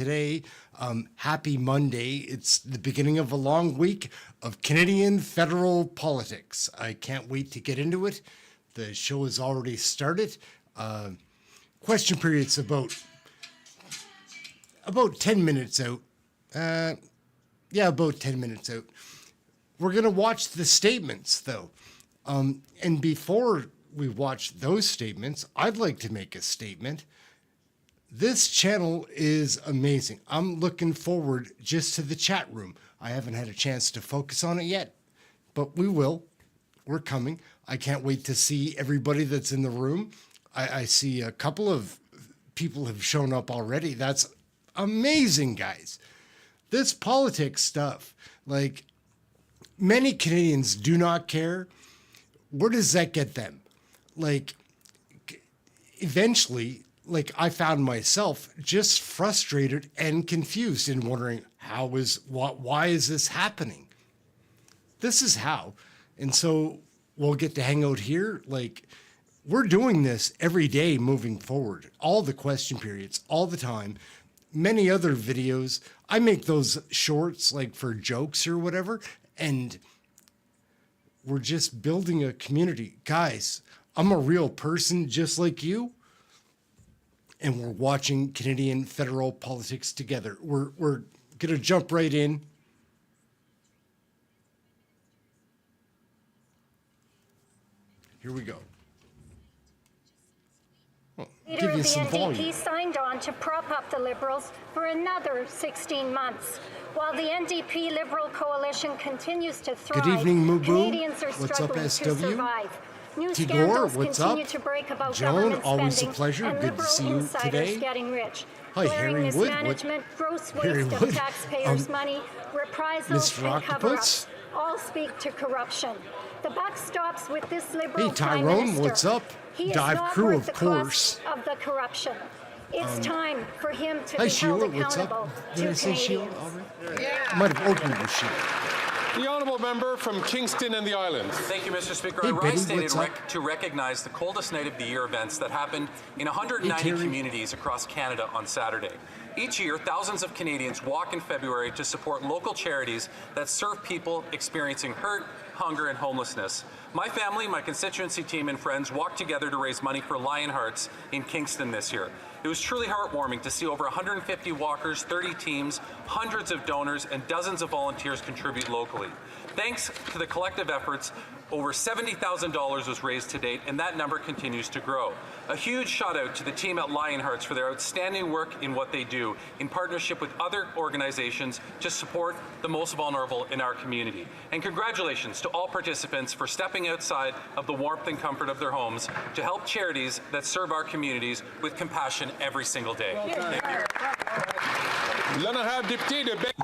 today. Happy Monday. It's the beginning of a long week of Canadian federal politics. I can't wait to get into it. The show has already started. Question period's about 10 minutes out. About 10 minutes out. We're going to watch the statements, though. And before we watch those statements, I'd like to make a statement. This channel is amazing. I'm looking forward just to the chat room. I haven't had a chance to focus on it yet, but we will. We're coming. I can't wait to see everybody that's in the room. I see a couple of people have shown up already. That's amazing, guys. This politics stuff, like, many Canadians do not care. Where does that get them? Like, eventually, like, I found myself just frustrated and confused and wondering why is this happening? This is how. And so we'll get to hang out here. Like, we're doing this every day moving forward. All the question periods, all the time. Many other videos. I make those shorts like for jokes or whatever. And we're just building a community. Guys, I'm a real person just like you. And we're watching Canadian federal politics together. We're going to jump right in. Here we go. Well, Leader of the NDP signed on to prop up the Liberals for another 16 months. While the NDP-Liberal coalition continues to thrive, good evening, Mubu. Canadians are What's up, struggling SW? to survive. New Tigor, scandals what's continue up? to break about Joan, government always a spending pleasure. and Good to Liberal see you insiders today. getting rich. Hi, Glaring Harry Wood. mismanagement, gross Harry waste Wood. of taxpayers' money, reprisals Mr. and cover-ups Octopus. all speak to corruption. The buck stops with this Liberal Hey, Prime Tyrone, Minister. what's up? He is Dive not crew, worth of the course. cost of the corruption. It's time for him to Hi, be Sheila. held What's accountable up? to Did I say Sheila Canadians. already? I might have opened with Sheila. The honourable member from Kingston and the Islands. Thank you, Mr. Speaker. Hey, I Betty, rise today what's up? to recognize the coldest night of the year events that happened in 190 Terry. communities across Canada on Saturday. Each year, thousands of Canadians walk in February to support local charities that serve people experiencing hurt, hunger, and homelessness. My family, my constituency team, and friends walked together to raise money for Lion Hearts in Kingston this year. It was truly heartwarming to see over 150 walkers, 30 teams, hundreds of donors, and dozens of volunteers contribute locally. Thanks to the collective efforts, over $70,000 was raised to date, and that number continues to grow. A huge shout out to the team at Lion Hearts for their outstanding work in what they do, in partnership with other organizations to support the most vulnerable in our community. And congratulations to all participants for stepping outside of the warmth and comfort of their homes to help charities that serve our communities with compassion every single day. Thank you.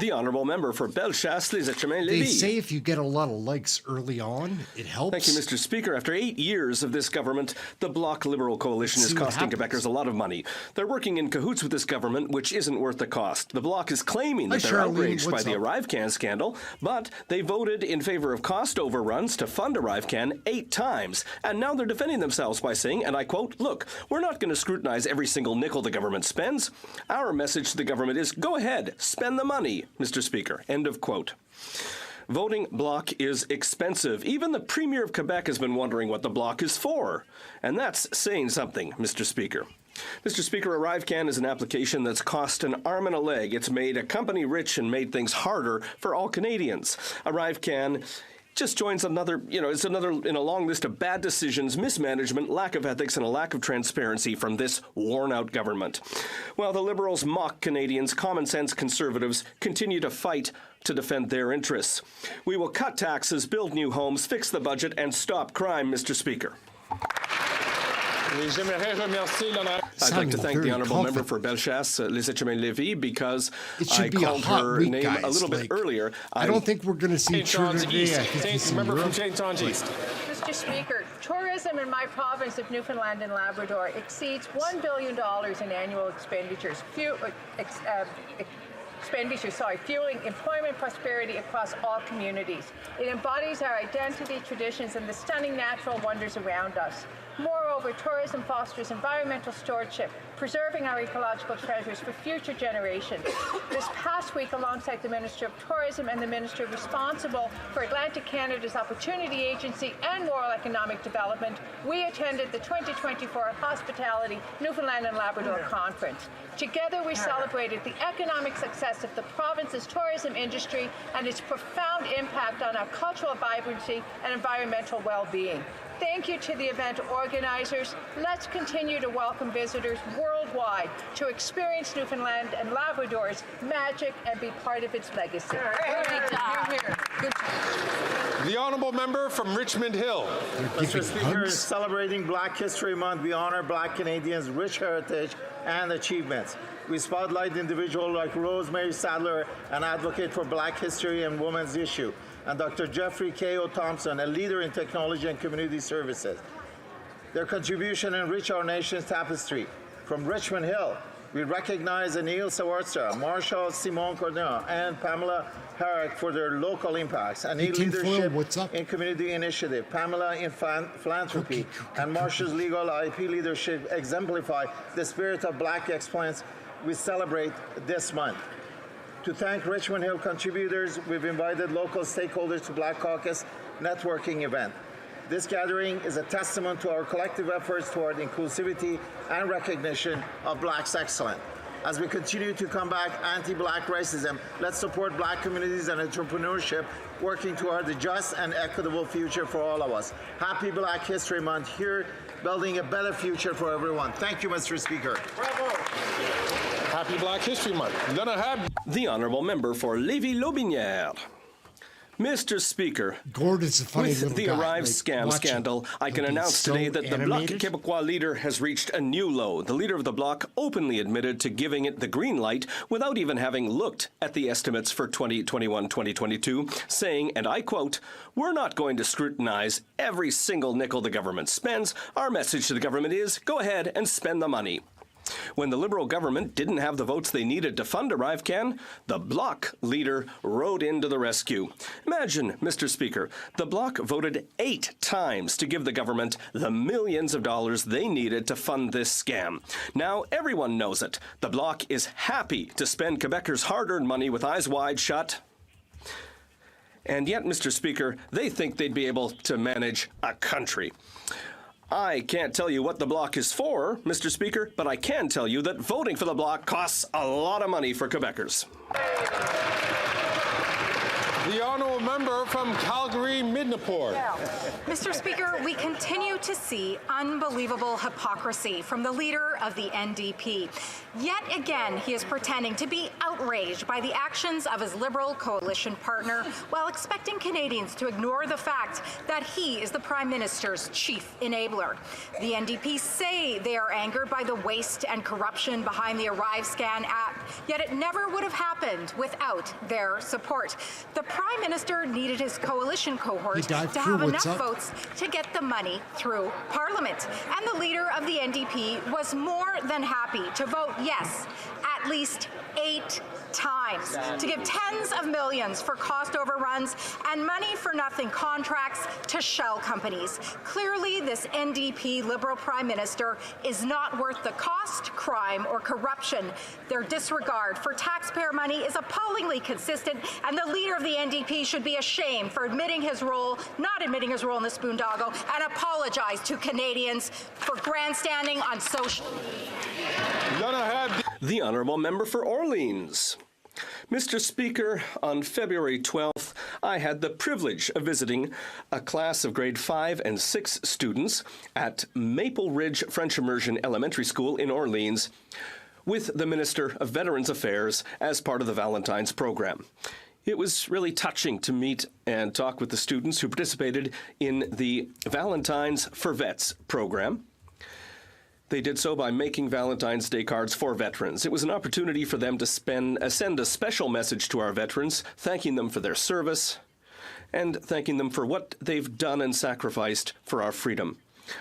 The honourable member for Bellechasse-les They Chemins-Lévis. say if you get a lot of likes early on, it helps. Thank you, Mr. Speaker. After 8 years of this government, the Bloc Liberal coalition is See what costing happens. Quebecers a lot of money. They're working in cahoots with this government, which isn't worth the cost. The Bloc is claiming that Hi, they're Charlene. outraged by What's the up? ArriveCan scandal, but they voted in favour of cost overruns to fund ArriveCan 8 times. And now they're defending themselves by saying, and I quote, "Look, we're not going to scrutinise every single nickel the government spends. Our message to the government is, go ahead, spend the money, Mr. Speaker." End of quote. Voting Bloc is expensive. Even the Premier of Quebec has been wondering what the Bloc is for. And that's saying something, Mr. Speaker. Mr. Speaker, ArriveCan is an application that's cost an arm and a leg. It's made a company rich and made things harder for all Canadians. ArriveCan just joins another, it's another in a long list of bad decisions, mismanagement, lack of ethics, and a lack of transparency from this worn-out government. While the Liberals mock Canadians, common-sense Conservatives continue to fight to defend their interests. We will cut taxes, build new homes, fix the budget, and stop crime, Mr. Speaker. I'd like to thank the honourable member for Bellechasse-les Chemins-Lévis because I called her week, name guys. a little bit earlier. I don't think we're going to see St. John's Trudeau today. East. I think he's in Member from Europe. St. John's East. Mr. Speaker, tourism in my province of Newfoundland and Labrador exceeds $1 billion in annual expenditures, fueling employment prosperity across all communities. It embodies our identity, traditions, and the stunning natural wonders around us. Moreover, tourism fosters environmental stewardship, preserving our ecological treasures for future generations. This past week, alongside the Minister of Tourism and the Minister responsible for Atlantic Canada's Opportunity Agency and Rural Economic Development, we attended the 2024 Hospitality Newfoundland and Labrador Conference. Together, we celebrated the economic success of the province's tourism industry and its profound impact on our cultural vibrancy and environmental well-being. Thank you to the event organizers. Let's continue to welcome visitors worldwide to experience Newfoundland and Labrador's magic and be part of its legacy. Good job. Good job. The honourable member from Richmond Hill. Mr. Speaker, celebrating Black History Month, we honor Black Canadians' rich heritage and achievements. We spotlight individuals like Rosemary Sadler, an advocate for Black history and women's issue, and Dr. Jeffrey K.O. Thompson, a leader in technology and community services. Their contribution enrich our nation's tapestry. From Richmond Hill, we recognize Anil Sawartstra, Marshall Simon Cordon, and Pamela Herrick for their local impacts. Anil leadership in community initiative, Pamela in philanthropy, and Marshall's legal IP leadership exemplify the spirit of Black excellence we celebrate this month. To thank Richmond Hill contributors, we've invited local stakeholders to Black Caucus networking event. This gathering is a testament to our collective efforts toward inclusivity and recognition of Black's excellence. As we continue to combat anti-Black racism, let's support Black communities and entrepreneurship, working toward a just and equitable future for all of us. Happy Black History Month here, building a better future for everyone. Thank you, Mr. Speaker. Bravo. Happy Black History Month. Gonna have the honourable member for Lévis-Lotbinière. Mr. Speaker, Gord is a funny with little the guy. Arrive Like, scam watch him. scandal, I can He'll be announce so today that the Bloc animated. Québécois leader has reached a new low. The leader of the Bloc openly admitted to giving it the green light without even having looked at the estimates for 2021-2022, saying, and I quote, "We're not going to scrutinize every single nickel the government spends. Our message to the government is, go ahead and spend the money." When the Liberal government didn't have the votes they needed to fund ArriveCan, the Bloc leader rode into the rescue. Imagine, Mr. Speaker, the Bloc voted 8 times to give the government the millions of dollars they needed to fund this scam. Now everyone knows it. The Bloc is happy to spend Quebecers' hard-earned money with eyes wide shut. And yet, Mr. Speaker, they think they'd be able to manage a country. I can't tell you what the Bloc is for, Mr. Speaker, but I can tell you that voting for the Bloc costs a lot of money for Quebecers. the honourable member from Calgary-Midnapore. Mr. Speaker, we continue to see unbelievable hypocrisy from the leader of the NDP. Yet again, he is pretending to be outraged by the actions of his Liberal coalition partner while expecting Canadians to ignore the fact that he is the Prime Minister's chief enabler. The NDP say they are angered by the waste and corruption behind the ArriveScan app, yet it never would have happened without their support. The Prime Minister needed his coalition cohort to have enough votes to get the money through Parliament. And the leader of the NDP was more than happy to vote yes at least 8 times to give tens of millions for cost overruns and money for nothing contracts to shell companies. Clearly, this NDP Liberal Prime Minister is not worth the cost, crime, or corruption. Their disregard for taxpayer money is appallingly consistent, and the leader of the NDP should be ashamed for not admitting his role in this boondoggle, and apologize to Canadians for grandstanding on social. The Honourable Member for Orleans. Mr. Speaker, on February 12th, I had the privilege of visiting a class of grade 5 and 6 students at Maple Ridge French Immersion Elementary School in Orleans with the Minister of Veterans Affairs as part of the Valentine's program. It was really touching to meet and talk with the students who participated in the Valentine's for Vets program. They did so by making Valentine's Day cards for veterans. It was an opportunity for them to send a special message to our veterans, thanking them for their service and thanking them for what they've done and sacrificed for our freedom.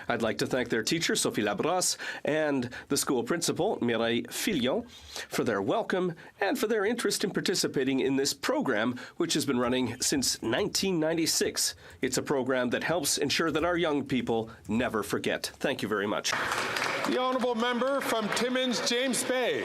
I'd like to thank their teacher, Sophie Labrosse, and the school principal, Mireille Filion, for their welcome and for their interest in participating in this program, which has been running since 1996. It's a program that helps ensure that our young people never forget. Thank you very much. The honourable member from Timmins, James Bay.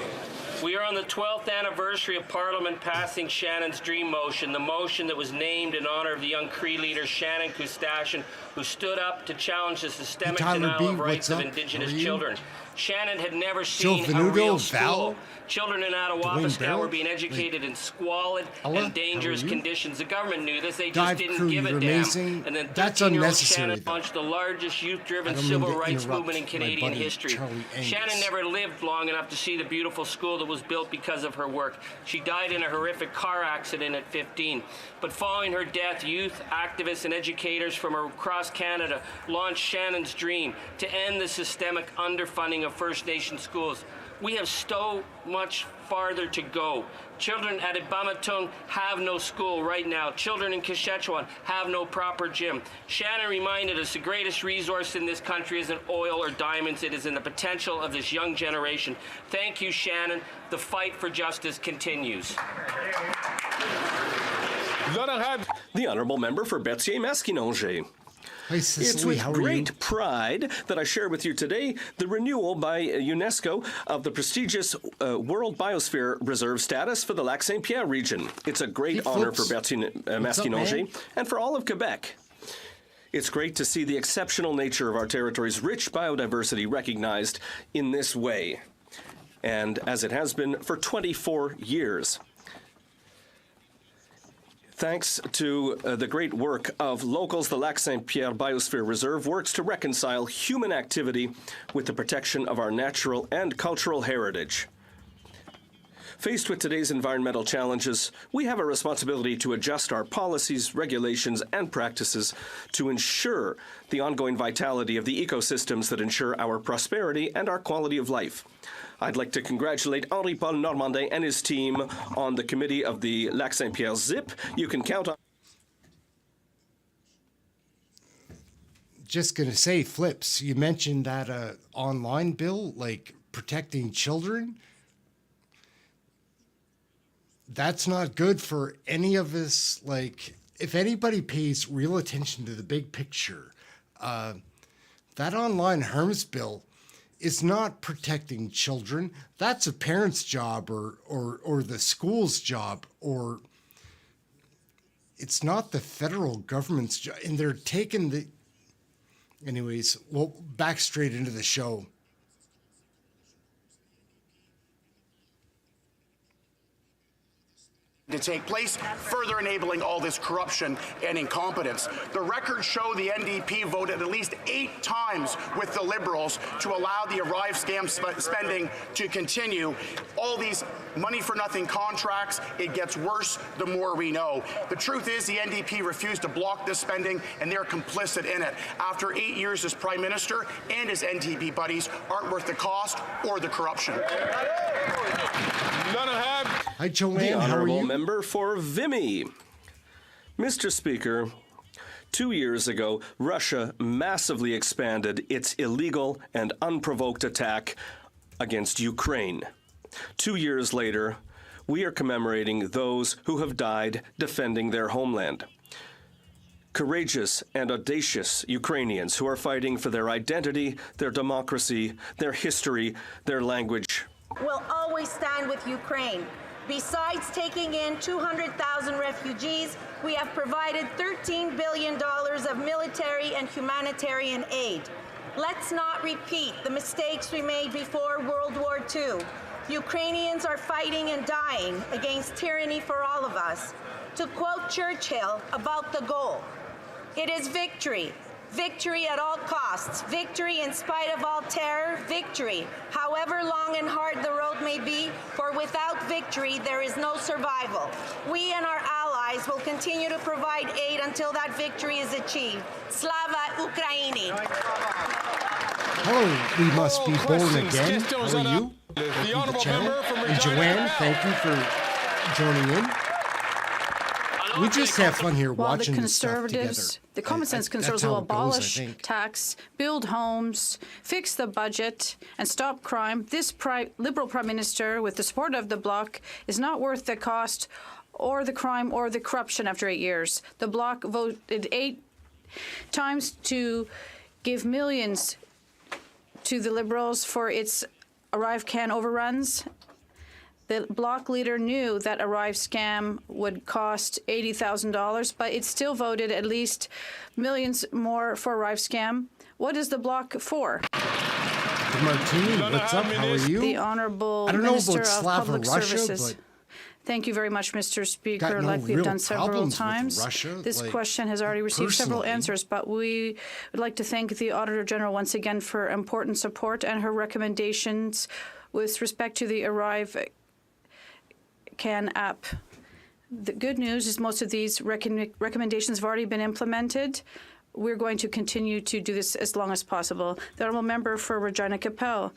We are on the 12th anniversary of Parliament passing Shannon's Dream motion, the motion that was named in honour of the young Cree leader Shannon Coustache, who stood up to challenge the systemic denial of rights of Indigenous children. Shannon had never seen a real school. Children in Attawapiskat were being educated in squalid and dangerous conditions. The government knew this, they just didn't give a damn. And then 13-year-old Shannon launched the largest youth-driven civil rights movement in Canadian history. Shannon never lived long enough to see the beautiful school that was built because of her work. She died in a horrific car accident at 15. But following her death, youth, activists, and educators from across Canada launched Shannon's Dream to end the systemic underfunding of First Nation schools. We have so much farther to go. Children at Ibamatung have no school right now. Children in Saskatchewan have no proper gym. Shannon reminded us the greatest resource in this country isn't oil or diamonds, it is in the potential of this young generation. Thank you, Shannon. The fight for justice continues. The honourable member for Berthier-Maskinongé. It's with great pride that I share with you today the renewal by UNESCO of the prestigious World Biosphere Reserve status for the Lac-Saint-Pierre region. It's a great honor for Berthier-Maskinongé and for all of Quebec. It's great to see the exceptional nature of our territory's rich biodiversity recognized in this way, and as it has been for 24 years. Thanks to the great work of locals, the Lac-Saint-Pierre Biosphere Reserve works to reconcile human activity with the protection of our natural and cultural heritage. Faced with today's environmental challenges, we have a responsibility to adjust our policies, regulations, and practices to ensure the ongoing vitality of the ecosystems that ensure our prosperity and our quality of life. I'd like to congratulate Henri-Paul Normandin and his team on the committee of the Lac-Saint-Pierre ZIP. You can count on... Just going to say, Flips, you mentioned that online bill, like protecting children. That's not good for any of us. Like, if anybody pays real attention to the big picture, that online harms bill is not protecting children. That's a parent's job or the school's job, or it's not the federal government's job. And they're taking the... Anyways, well, back straight into the show. To take place, further enabling all this corruption and incompetence. The records show the NDP voted at least 8 times with the Liberals to allow the Arrive scam spending to continue. All these money-for-nothing contracts, it gets worse the more we know. The truth is the NDP refused to block this spending, and they're complicit in it. After 8 years as Prime Minister and his NDP buddies aren't worth the cost or the corruption. Hi, Joanne. The how are honourable you? member for Vimy. Mr. Speaker, 2 years ago, Russia massively expanded its illegal and unprovoked attack against Ukraine. 2 years later, we are commemorating those who have died defending their homeland. Courageous and audacious Ukrainians who are fighting for their identity, their democracy, their history, their language. Will always stand with Ukraine. Besides taking in 200,000 refugees, we have provided $13 billion of military and humanitarian aid. Let's not repeat the mistakes we made before World War II. Ukrainians are fighting and dying against tyranny for all of us. To quote Churchill about the goal, it is victory. Victory at all costs. Victory in spite of all terror. Victory, however long and hard the road may be, for without victory, there is no survival. We and our allies will continue to provide aid until that victory is achieved. Slava Ukraini! Hello, we must be born again. How are you? The honourable member from And Joanne, thank you for joining in. We just have fun here While watching the this stuff Conservatives, together. the common sense That's Conservatives how will it goes, I abolish think. tax, build homes, fix the budget, and stop crime, this Liberal Prime Minister, with the support of the Bloc, is not worth the cost or the crime or the corruption after 8 years. The Bloc voted 8 times to give millions to the Liberals for its ArriveCan overruns. The Bloc leader knew that Arrive scam would cost $80,000, but it still voted at least millions more for Arrive scam. What is the Bloc for? Martini, what's up? How are you? The Honourable I don't know Minister about of Slava Public Russia, Services. but Thank you very much, Mr. Speaker. got no like we've real done several problems with times, Russia, this like, question has already received several personally. answers, but we would like to thank the Auditor General once again for important support and her recommendations with respect to the Arrive Can app. The good news is most of these recommendations have already been implemented. We're going to continue to do this as long as possible. The Honourable Member for Regina Capel.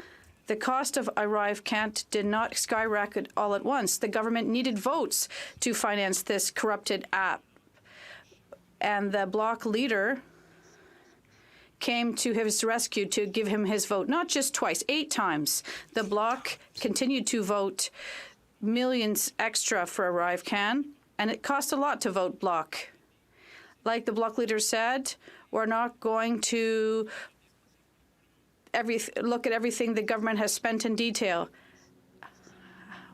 The cost of Arrive Can't did not skyrocket all at once. The government needed votes to finance this corrupted app. And the Bloc leader came to his rescue to give him his vote, not just twice, 8 times. The Bloc continued to vote millions extra for Arrive Can, and it cost a lot to vote Bloc. Like the Bloc leader said, we're not going to look at everything the government has spent in detail.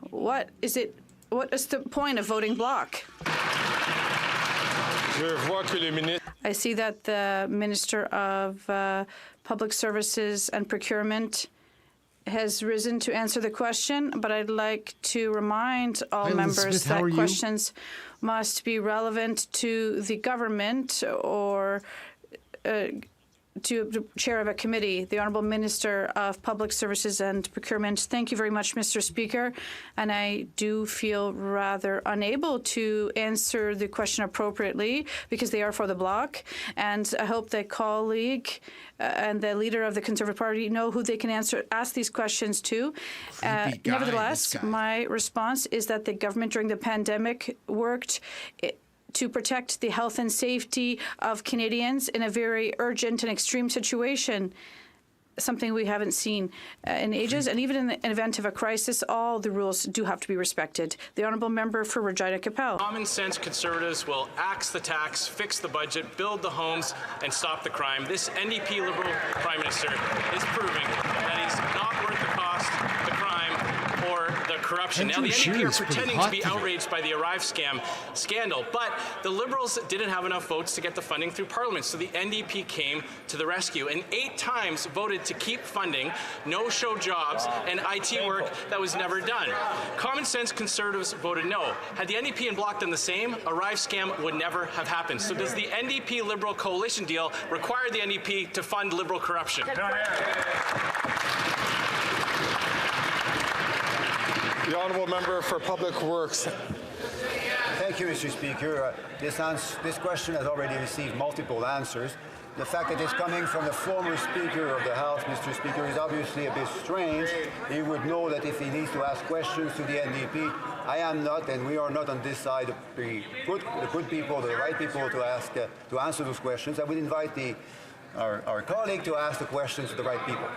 What is the point of voting Bloc? I see that the Minister of Public Services and Procurement has risen to answer the question, but I'd like to remind all members that questions must be relevant to the government or to the chair of a committee, the Honourable Minister of Public Services and Procurement. Thank you very much, Mr. Speaker. And I do feel rather unable to answer the question appropriately because they are for the Bloc. And I hope that colleague and the leader of the Conservative Party know who they can ask these questions to. Nevertheless, my response is that the government during the pandemic worked to protect the health and safety of Canadians in a very urgent and extreme situation, something we haven't seen in ages. And even in the event of a crisis, all the rules do have to be respected. The Honourable Member for Regina Capel. Common sense Conservatives will axe the tax, fix the budget, build the homes, and stop the crime. This NDP Liberal Prime Minister is proving that he's not worth the cost, the crime, or the corruption. Now, the NDP are pretending to be outraged by the Arrive scandal, but the Liberals didn't have enough votes to get the funding through Parliament, so the NDP came to the rescue and 8 times voted to keep funding no-show jobs and IT work that was never done. Common sense Conservatives voted no. Had the NDP and Bloc done the same, Arrive scam would never have happened. So does the NDP Liberal coalition deal require the NDP to fund Liberal corruption? The Honourable Member for Public Works. Thank you, Mr. Speaker. This question has already received multiple answers. The fact that it's coming from the former Speaker of the House, Mr. Speaker, is obviously a bit strange. He would know that if he needs to ask questions to the NDP, I am not, and we are not on this side of the good people, the right people to answer those questions. I would invite our colleague to ask the questions to the right people.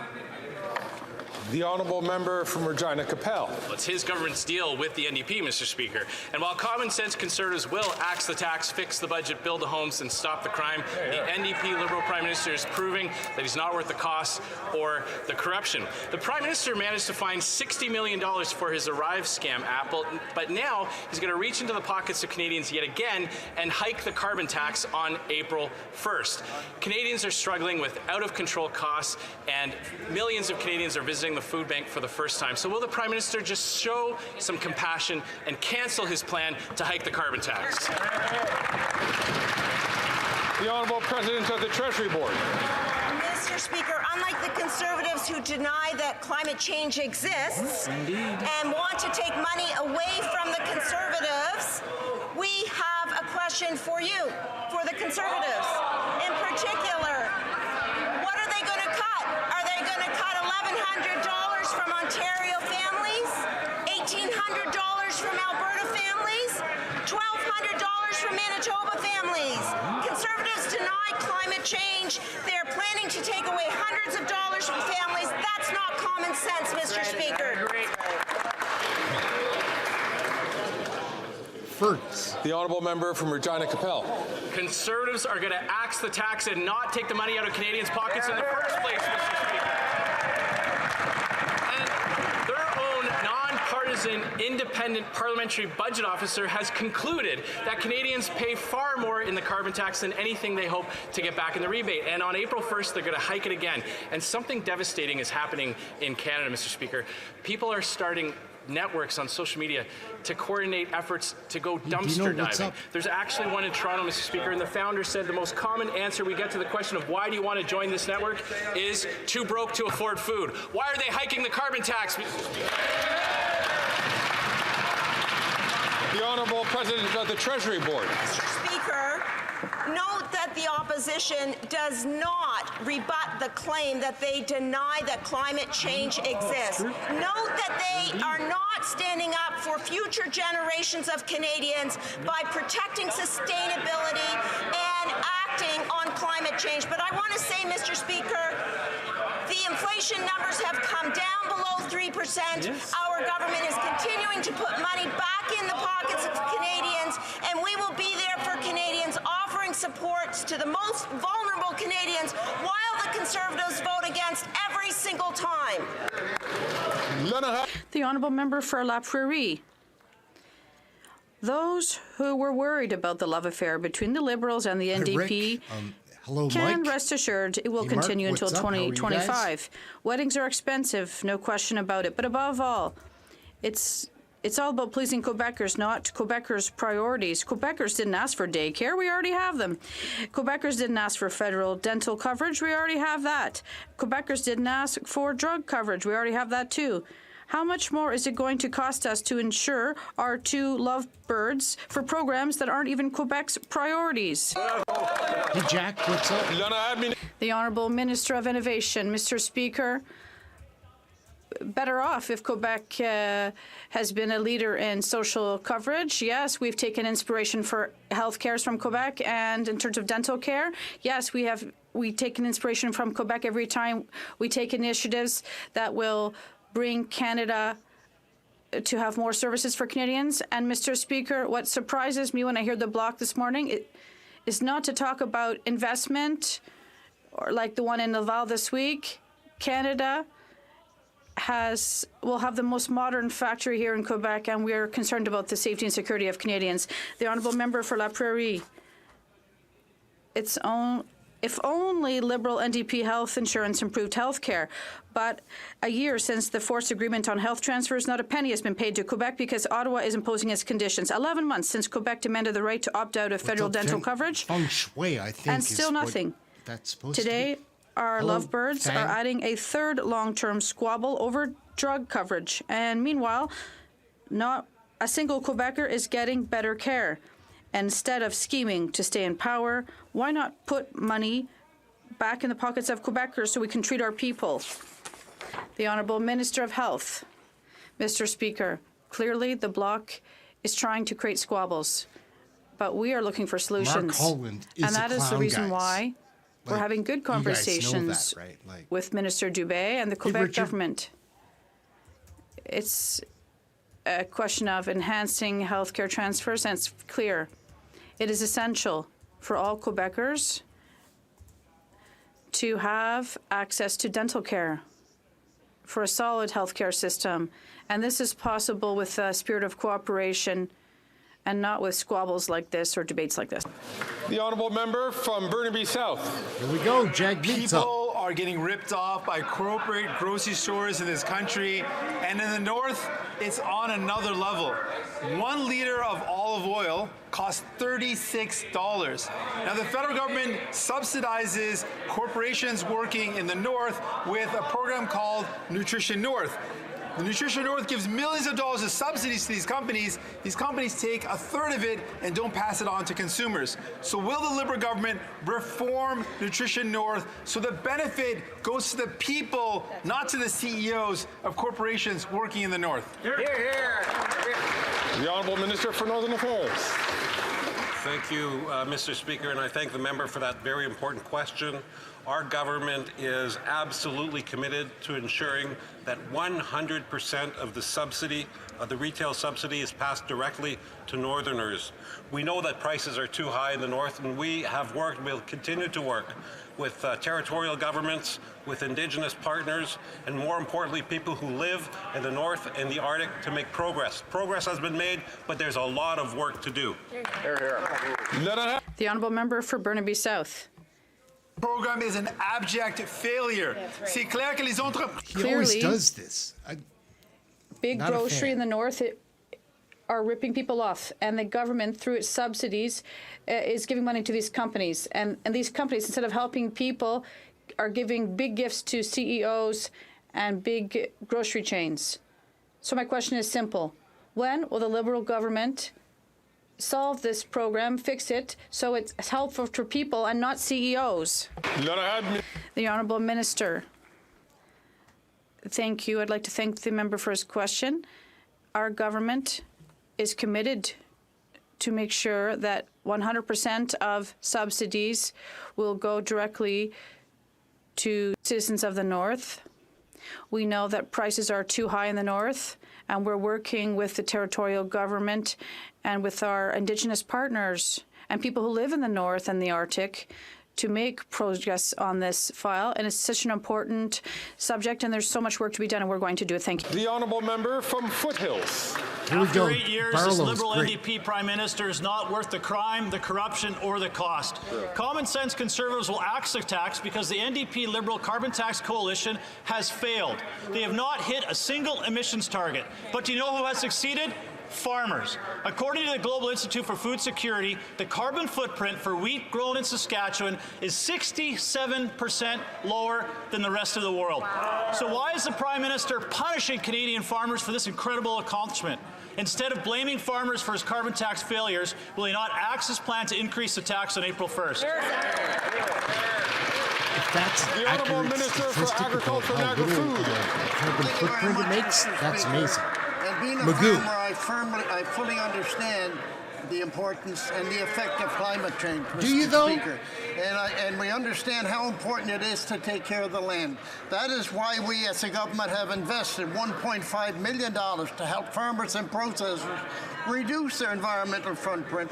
The Honourable Member from Regina Capel. Well, it's his government's deal with the NDP, Mr. Speaker. And while common sense Conservatives will axe the tax, fix the budget, build the homes, and stop the crime, the NDP Liberal Prime Minister is proving that he's not worth the cost or the corruption. The Prime Minister managed to find $60 million for his Arrive scam app, but now he's going to reach into the pockets of Canadians yet again and hike the carbon tax on April 1st. Canadians are struggling with out-of-control costs, and millions of Canadians are visiting the food bank for the first time. So will the Prime Minister just show some compassion and cancel his plan to hike the carbon tax? The Honourable President of the Treasury Board. Mr. Speaker, unlike the Conservatives who deny that climate change exists and want to take money away from the Conservatives, we have a question for you, for the Conservatives. In particular, what are they going to cut? Are they going to cut $1,100 from Ontario families? $1,800 from Alberta families? $1,200 for Manitoba families. Conservatives deny climate change. They're planning to take away hundreds of dollars from families. That's not common sense, Mr. Speaker. FERGUS. The honourable member from Regina Capel. Conservatives are going to axe the tax and not take the money out of Canadians' pockets in the first place, Mr. Speaker. And their own nonpartisan, independent parliamentary budget officer has concluded that Canadians pay far more in the carbon tax than anything they hope to get back in the rebate. And on April 1st, they're going to hike it again. And something devastating is happening in Canada, Mr. Speaker. People are starting networks on social media to coordinate efforts to go dumpster diving. There's actually one in Toronto, Mr. Speaker, and the founder said the most common answer we get to the question of why do you want to join this network is too broke to afford food. Why are they hiking the carbon tax, Mr. Speaker? The Honourable President of the Treasury Board. Mr. Speaker, note that the opposition does not rebut the claim that they deny that climate change exists. Note that they are not standing up for future generations of Canadians by protecting sustainability and acting on climate change. But I want to say, Mr. Speaker, the inflation numbers have come down below 3%. Yes. Our government is continuing to put money back in the pockets of Canadians, and we will be there for Canadians, offering supports to the most vulnerable Canadians while the Conservatives vote against every single time. The honourable member for La Prairie. Those who were worried about the love affair between the Liberals and the NDP can rest assured it will continue until 2025. Weddings are expensive, no question about it. But above all, it's all about pleasing Quebecers, not Quebecers' priorities. Quebecers didn't ask for daycare. We already have them. Quebecers didn't ask for federal dental coverage. We already have that. Quebecers didn't ask for drug coverage. We already have that too. How much more is it going to cost us to insure our two lovebirds for programs that aren't even Quebec's priorities? Hey, Jack, what's up? The Honourable Minister of Innovation. Mr. Speaker, better off if Quebec has been a leader in social coverage. Yes, we've taken inspiration for health cares from Quebec, and in terms of dental care, yes, we've taken inspiration from Quebec every time we take initiatives that will bring Canada to have more services for Canadians. And Mr. Speaker, what surprises me when I hear the Bloc this morning is not to talk about investment, or like the one in Laval this week. Canada will have the most modern factory here in Quebec, and we are concerned about the safety and security of Canadians. The honourable member for La Prairie. If only Liberal NDP health insurance improved health care. But a year since the forced agreement on health transfers, not a penny has been paid to Quebec because Ottawa is imposing its conditions. 11 months since Quebec demanded the right to opt out of federal dental coverage. Feng shui, I think, and still nothing. That's supposed Today, to be. Our lovebirds are adding a third long-term squabble over drug coverage. And meanwhile, not a single Quebecer is getting better care. Instead of scheming to stay in power, why not put money back in the pockets of Quebecers so we can treat our people? The Honourable Minister of Health. Mr. Speaker, clearly the Bloc is trying to create squabbles, but we are looking for solutions. Mark Holland is and that is the reason why we're having good conversations you guys know that, right? with Minister Dubé and the Quebec government. It's a question of enhancing healthcare transfers, and it's clear. It is essential for all Quebecers to have access to dental care, for a solid healthcare system. And this is possible with a spirit of cooperation and not with squabbles like this or debates like this. The honourable member from Burnaby South. Here we go, JAGMEET's up. People are getting ripped off by corporate grocery stores in this country, and in the north, it's on another level. 1 liter of olive oil costs $36. Now, the federal government subsidizes corporations working in the north with a program called Nutrition North. The Nutrition North gives millions of dollars of subsidies to these companies. These companies take a third of it and don't pass it on to consumers. So will the Liberal government reform Nutrition North so the benefit goes to the people, not to the CEOs of corporations working in the north? Here, here. The Honourable Minister for Northern Affairs. Thank you, Mr. Speaker, and I thank the member for that very important question. Our government is absolutely committed to ensuring that 100% of the subsidy, the retail subsidy, is passed directly to Northerners. We know that prices are too high in the North, and we have worked, we'll continue to work with territorial governments, with Indigenous partners, and more importantly, people who live in the North and the Arctic to make progress. Progress has been made, but there's a lot of work to do. Hear, hear. The honourable member for Burnaby South. Program is an abject failure. C'est clair que les entreprises. He always does this. Big Not a grocery fan. in the north are ripping people off, and the government, through its subsidies, is giving money to these companies. And these companies, instead of helping people, are giving big gifts to CEOs and big grocery chains. So my question is simple. When will the Liberal government solve this program, fix it, so it's helpful for people and not CEOs? The Honourable Minister. Thank you. I'd like to thank the member for his question. Our government is committed to make sure that 100% of subsidies will go directly to citizens of the North. We know that prices are too high in the North, and we're working with the territorial government and with our Indigenous partners and people who live in the North and the Arctic to make progress on this file. And it's such an important subject, and there's so much work to be done, and we're going to do it. Thank you. The Honourable Member from Foothills. After 8 years, this Liberal NDP Prime Minister is not worth the crime, the corruption, or the cost. Common sense Conservatives will axe the tax because the NDP Liberal Carbon Tax Coalition has failed. They have not hit a single emissions target. But do you know who has succeeded? Farmers. According to the Global Institute for Food Security, the carbon footprint for wheat grown in Saskatchewan is 67% lower than the rest of the world. So why is the Prime Minister punishing Canadian farmers for this incredible accomplishment? Instead of blaming farmers for his carbon tax failures, will he not axe his plan to increase the tax on April 1st? If that's The Honourable Minister for Agriculture and Agri-Food. Carbon footprint it makes, that's amazing. And being a Magoo. farmer, I fully understand the importance and the effect of climate change, Mr. Do you, though? Speaker. And we understand how important it is to take care of the land. That is why we as a government have invested $1.5 million to help farmers and processors reduce their environmental footprint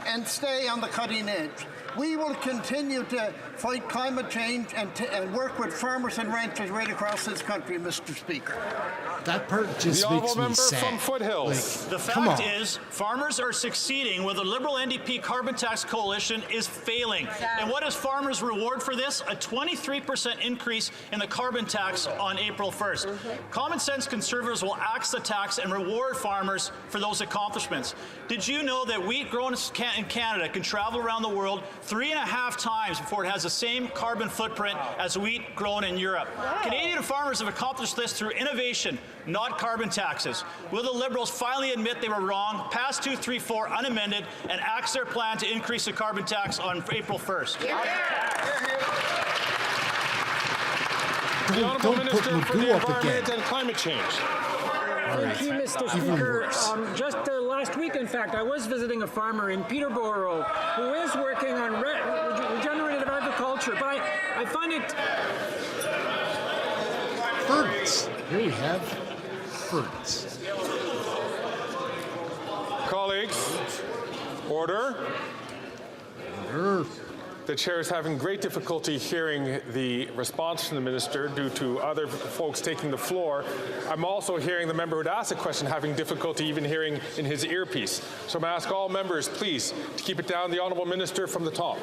and stay on the cutting edge. We will continue to fight climate change and work with farmers and ranchers right across this country, Mr. Speaker. That part just The makes Honourable me Member sad. from Foothills. The come fact on. is, farmers are succeeding where the Liberal NDP Carbon Tax Coalition is failing. And what is farmers' reward for this? A 23% increase in the carbon tax on April 1st. Common sense Conservatives will axe the tax and reward farmers for those accomplishments. Did you know that wheat grown in Canada can travel around the world 3.5 times before it has the same carbon footprint as wheat grown in Europe? Canadian farmers have accomplished this through innovation, not carbon taxes. Will the Liberals finally admit they were wrong, pass 234 unamended, and axe their plan to increase the carbon tax on April 1st? The Honourable Don't put Minister for the Magoo up Environment again. and Climate Change. Thank you, Mr. Even Speaker. worse. Just last week, in fact, I was visiting a farmer in Peterborough who is working on regenerative agriculture, but I find it... FERGUS. Here we have FERGUS. Colleagues, order. The chair is having great difficulty hearing the response from the minister due to other folks taking the floor. I'm also hearing the member who had asked the question having difficulty even hearing in his earpiece. So I'm going to ask all members, please, to keep it down. The honourable minister from the top.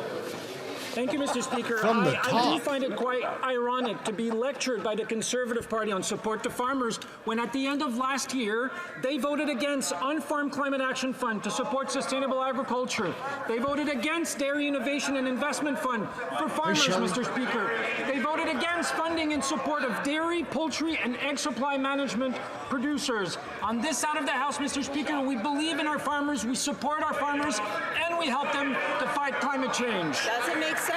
Thank you, Mr. Speaker. From the I do top. find it quite ironic to be lectured by the Conservative Party on support to farmers when at the end of last year, they voted against On-Farm Climate Action Fund to support sustainable agriculture. They voted against Dairy Innovation and Investment Fund for farmers, Mr. Speaker. They voted against funding in support of dairy, poultry, and egg supply management producers. On this side of the House, Mr. Speaker, we believe in our farmers, we support our farmers, and we help them to fight climate change. Doesn't make sense.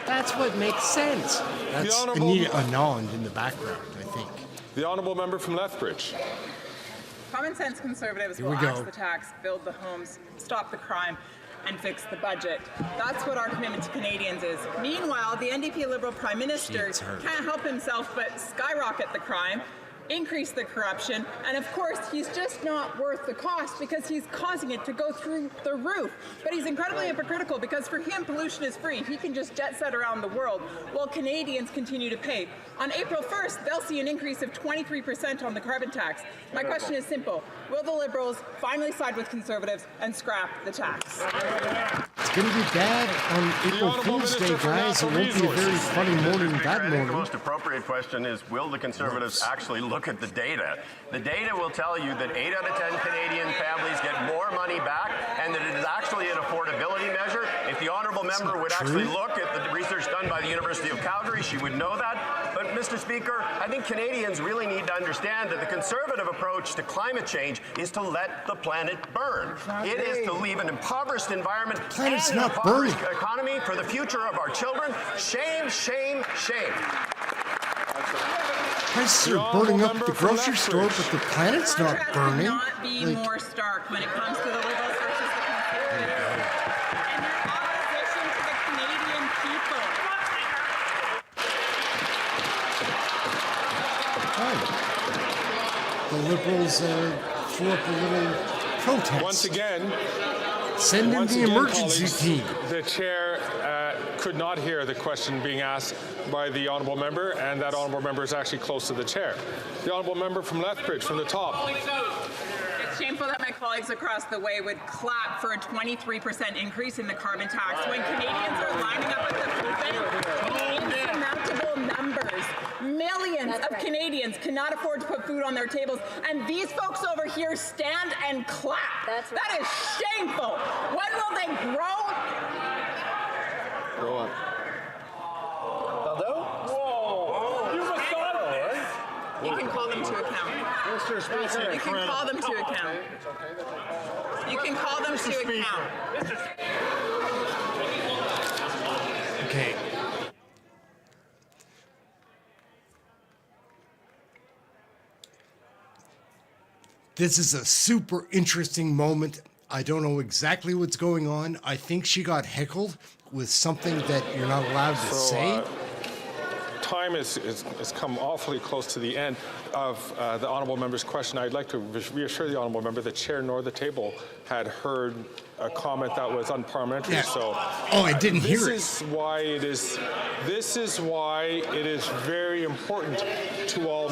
That's what makes sense. That's Honourable- Anita Anand in the background, I think. The honourable member from Lethbridge. Common sense Conservatives will axe the tax, build the homes, stop the crime, and fix the budget. That's what our commitment to Canadians is. Meanwhile, the NDP Liberal Prime Minister can't help himself but skyrocket the crime, increase the corruption, and of course he's just not worth the cost because he's causing it to go through the roof. But he's incredibly hypocritical because for him pollution is free. He can just jet set around the world while Canadians continue to pay. On April 1st, they'll see an increase of 23% on the carbon tax. My question is simple. Will the Liberals finally side with Conservatives and scrap the tax? It's going to be bad on April Fool's Day, guys. It won't be a very funny morning that I think morning. the most appropriate question is, will the Conservatives actually look at the data? The data will tell you that 8 out of 10 Canadian families get more money back and that it is actually an affordability measure. If the honourable member would actually look at the research done by the University of Calgary, she would know that. But, Mr. Speaker, I think Canadians really need to understand that the Conservative approach to climate change is to let the planet burn. It is to leave an impoverished environment and an impoverished economy for the future of our children. Shame, shame, shame. Prices are burning up at the grocery store, but the planet's not burning. Cannot be more stark when it comes to the Liberals versus the Conservatives and their opposition to the Canadian people. The Liberals threw up a little protest. Once again, send in the emergency team. The chair could not hear the question being asked by the honourable member, and that honourable member is actually close to the chair. The honourable member from Lethbridge, from the top. It's shameful that my colleagues across the way would clap for a 23% increase in the carbon tax when Canadians are lining up at the food bank in insurmountable numbers. Millions of Canadians cannot afford to put food on their tables, and these folks over here stand and clap. That is shameful. When will they grow? Go on. Whoa! You must stop. You can call them to account. Mr. Speaker, you can call them to account. You can call them to account. Okay. This is a super interesting moment. I don't know exactly what's going on. I think she got heckled with something that you're not allowed to say. Time has come awfully close to the end of the honourable member's question. I'd like to reassure the honourable member the chair nor the table had heard a comment that was unparliamentary. Yeah. So, I didn't hear it. This is why it is very important to all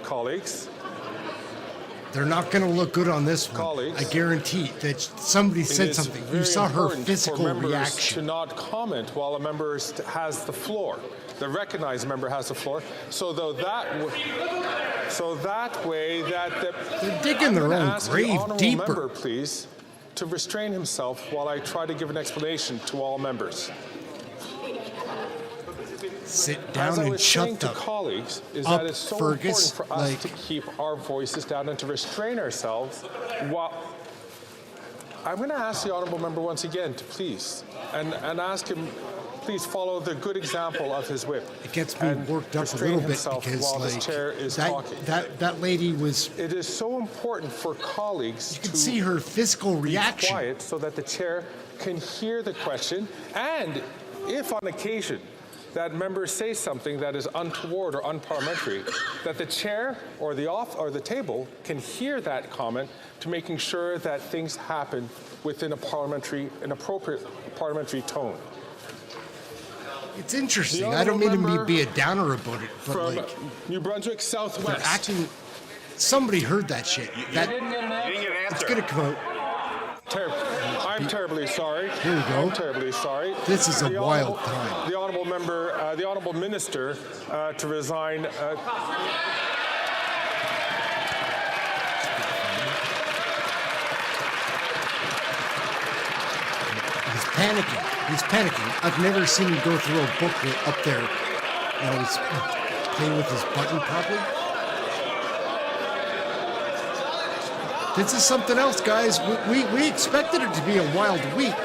colleagues. They're not going to look good on this one. Colleagues, I guarantee that somebody said something. You saw her physical reaction. To not comment while a member has the floor. The recognized member has the floor. So that way they're digging their own grave deeper. Member, please, to restrain himself while I try to give an explanation to all members. Sit down and shut the colleagues is up, that it's so Fergus. important for us to keep our voices down and to restrain ourselves while I'm going to ask the honourable member once again to please and ask him please follow the good example of his whip. It gets me worked up a little bit because chair is that lady was. It is so important for colleagues. You can see her physical reaction. Be quiet so that the chair can hear the question, and if on occasion that members say something that is untoward or unparliamentary, that the chair or the table can hear that comment to making sure that things happen within an appropriate parliamentary tone. It's interesting. I don't mean to be a downer about it, but from New Brunswick Southwest. They're acting. Somebody heard that shit. You didn't get an answer. It's gonna come out. I'm terribly sorry. Here we go. I'm terribly sorry. This is a wild time. The honourable member, the honourable minister, to resign. He's panicking. He's panicking. I've never seen him go through a booklet up there. You know, he's playing with his button properly. This is something else, guys. We expected it to be a wild week.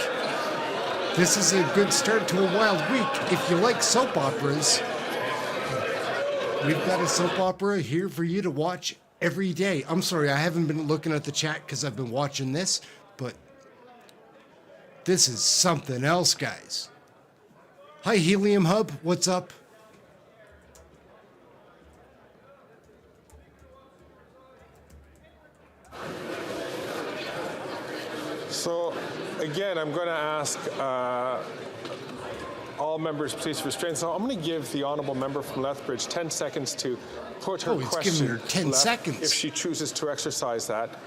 This is a good start to a wild week. If you like soap operas, We've got a soap opera here for you to watch every day. I'm sorry, I haven't been looking at the chat because I've been watching this, but this is something else, guys. Hi, Helium Hub. What's up? So, again, I'm going to ask all members please restrain. So I'm going to give the honourable member from Lethbridge 10 seconds to put her question giving her 10 left, seconds. if she chooses to exercise that,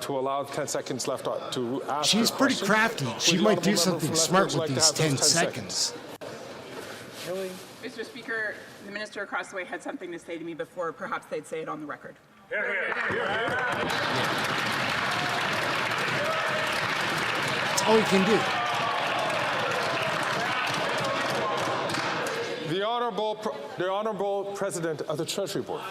to allow 10 seconds left to ask She's her pretty question. crafty. She Would the might do honourable member something from smart Lethbridge with like to these have 10 those seconds. Really? Mr. Speaker, the minister across the way had something to say to me before. Perhaps they'd say it on the record. That's all you can do. The Honourable President of the Treasury Board.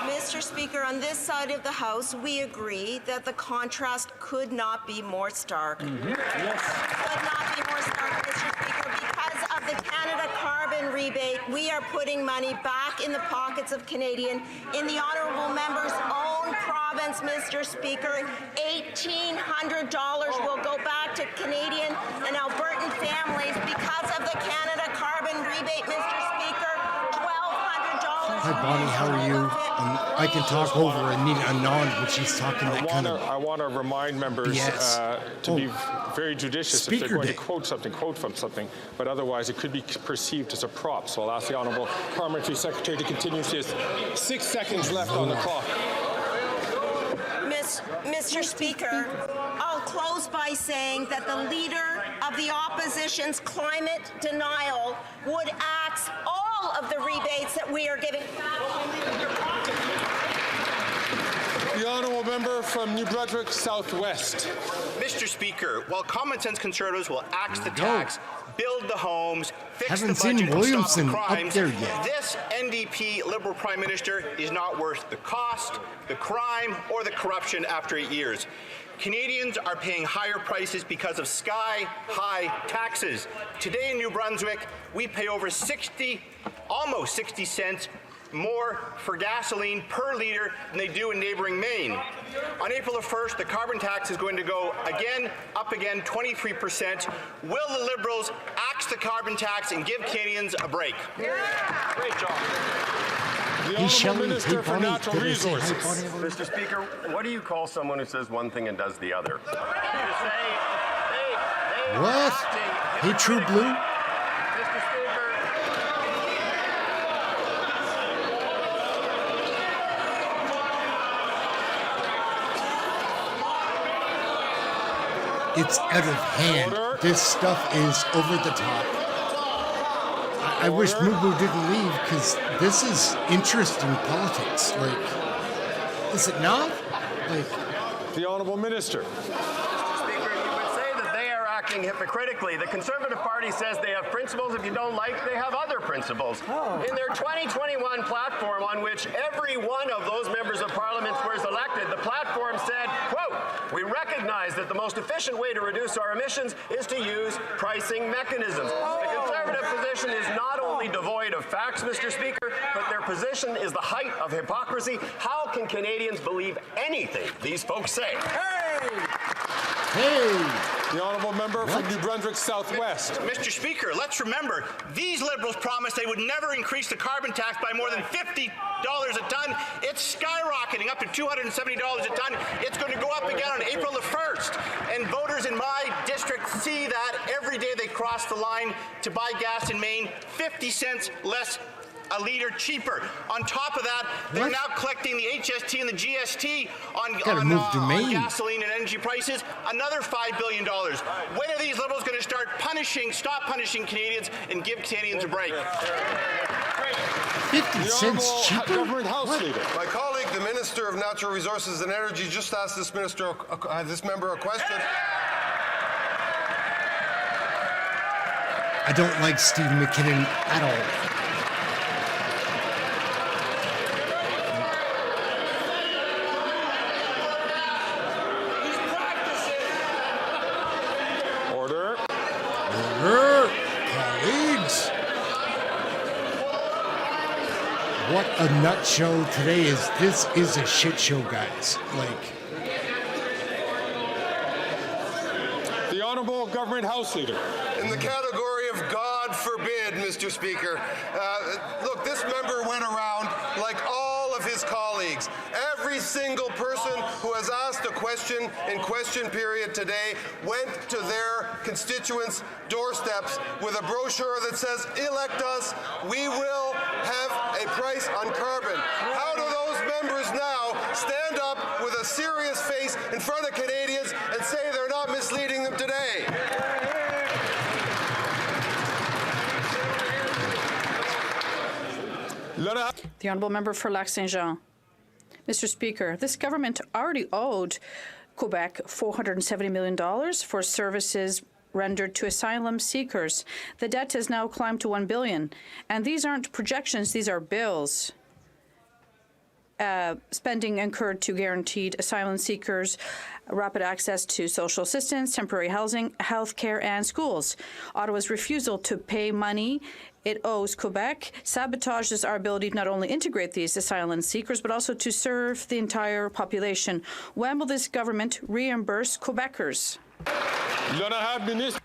Mr. Speaker, on this side of the House, we agree that the contrast could not be more stark. Could not be more stark, Mr. Speaker, because of the Canada carbon rebate. We are putting money back in the pockets of Canadian. In the honourable member's own province, Mr. Speaker, $1,800 will go back to Canadian and Albertan families because of the Canada carbon rebate, Mr. Speaker. $1,200. Hi, Bonnie. How are you? I can talk over Anita Anand when she's talking that kind of. I want to remind members to be very judicious if they're going to quote from something, but otherwise it could be perceived as a prop. So I'll ask the Honourable Parliamentary Secretary to continue. She has 6 seconds left on the clock. Mr. Speaker, I'll close by saying that the Leader of the Opposition's climate denial would axe all of the rebates that we are giving. The Honourable Member from New Brunswick Southwest. Mr. Speaker, while common sense Conservatives will axe the tax, build the homes, fix Haven't the seen budget, and Williamson stop the crimes, up there yet. this NDP Liberal Prime Minister is not worth the cost, the crime, or the corruption after 8 years. Canadians are paying higher prices because of sky-high taxes. Today in New Brunswick, we pay over almost 60 cents more for gasoline per litre than they do in neighbouring Maine. On April the 1st, the carbon tax is going to go up again, 23%. Will the Liberals axe the carbon tax and give Canadians a break? Yeah. Great job. The Honourable Minister for Natural Resources. Mr. Speaker, what do you call someone who says one thing and does the other? What? Hey, True Blue? It's out of hand. This stuff is over the top. I wish Mubu didn't leave because this is interesting politics. Like, is it not? Like, the Honourable Minister. Acting hypocritically. The Conservative Party says they have principles. If you don't like, they have other principles. In their 2021 platform, on which every one of those members of Parliament was elected, the platform said, quote, "We recognize that the most efficient way to reduce our emissions is to use pricing mechanisms." The Conservative position is not only devoid of facts, Mr. Speaker, but their position is the height of hypocrisy. How can Canadians believe anything these folks say? Hey! The Honourable Member from New Brunswick Southwest. Mr. Speaker, let's remember, these Liberals promised they would never increase the carbon tax by more than $50 a ton. It's skyrocketing up to $270 a ton. It's going to go up again on April the 1st. And voters in my district see that every day they cross the line to buy gas in Maine, 50 cents less a litre cheaper. On top of that, they're now collecting the HST and the GST on gasoline and energy prices, another $5 billion. When are these Liberals going to stop punishing Canadians and give Canadians a break? 50 cents cheaper? Government House Leader. My colleague, the Minister of Natural Resources and Energy, just asked this member a question. I don't like Steve McKinnon at all. Colleagues, what a nut show today is this is a shit show, guys. Like, The Honourable Government House Leader. In the category of God forbid, Mr. Speaker, look, this member went around like all of his colleagues. Every single person who has asked a question in question period today went to their constituents' doorsteps with a brochure that says, elect us, we will have a price on carbon. How do those members now stand up with a serious face in front of Canadians and say they're not misleading them today? The Honourable Member for Lac-Saint-Jean. Mr. Speaker, this government already owed Quebec $470 million for services rendered to asylum seekers. The debt has now climbed to $1 billion. And these aren't projections, these are bills. Spending incurred to guaranteed asylum seekers rapid access to social assistance, temporary housing, health care, and schools. Ottawa's refusal to pay money it owes Quebec sabotages our ability to not only integrate these asylum seekers, but also to serve the entire population. When will this government reimburse Quebecers?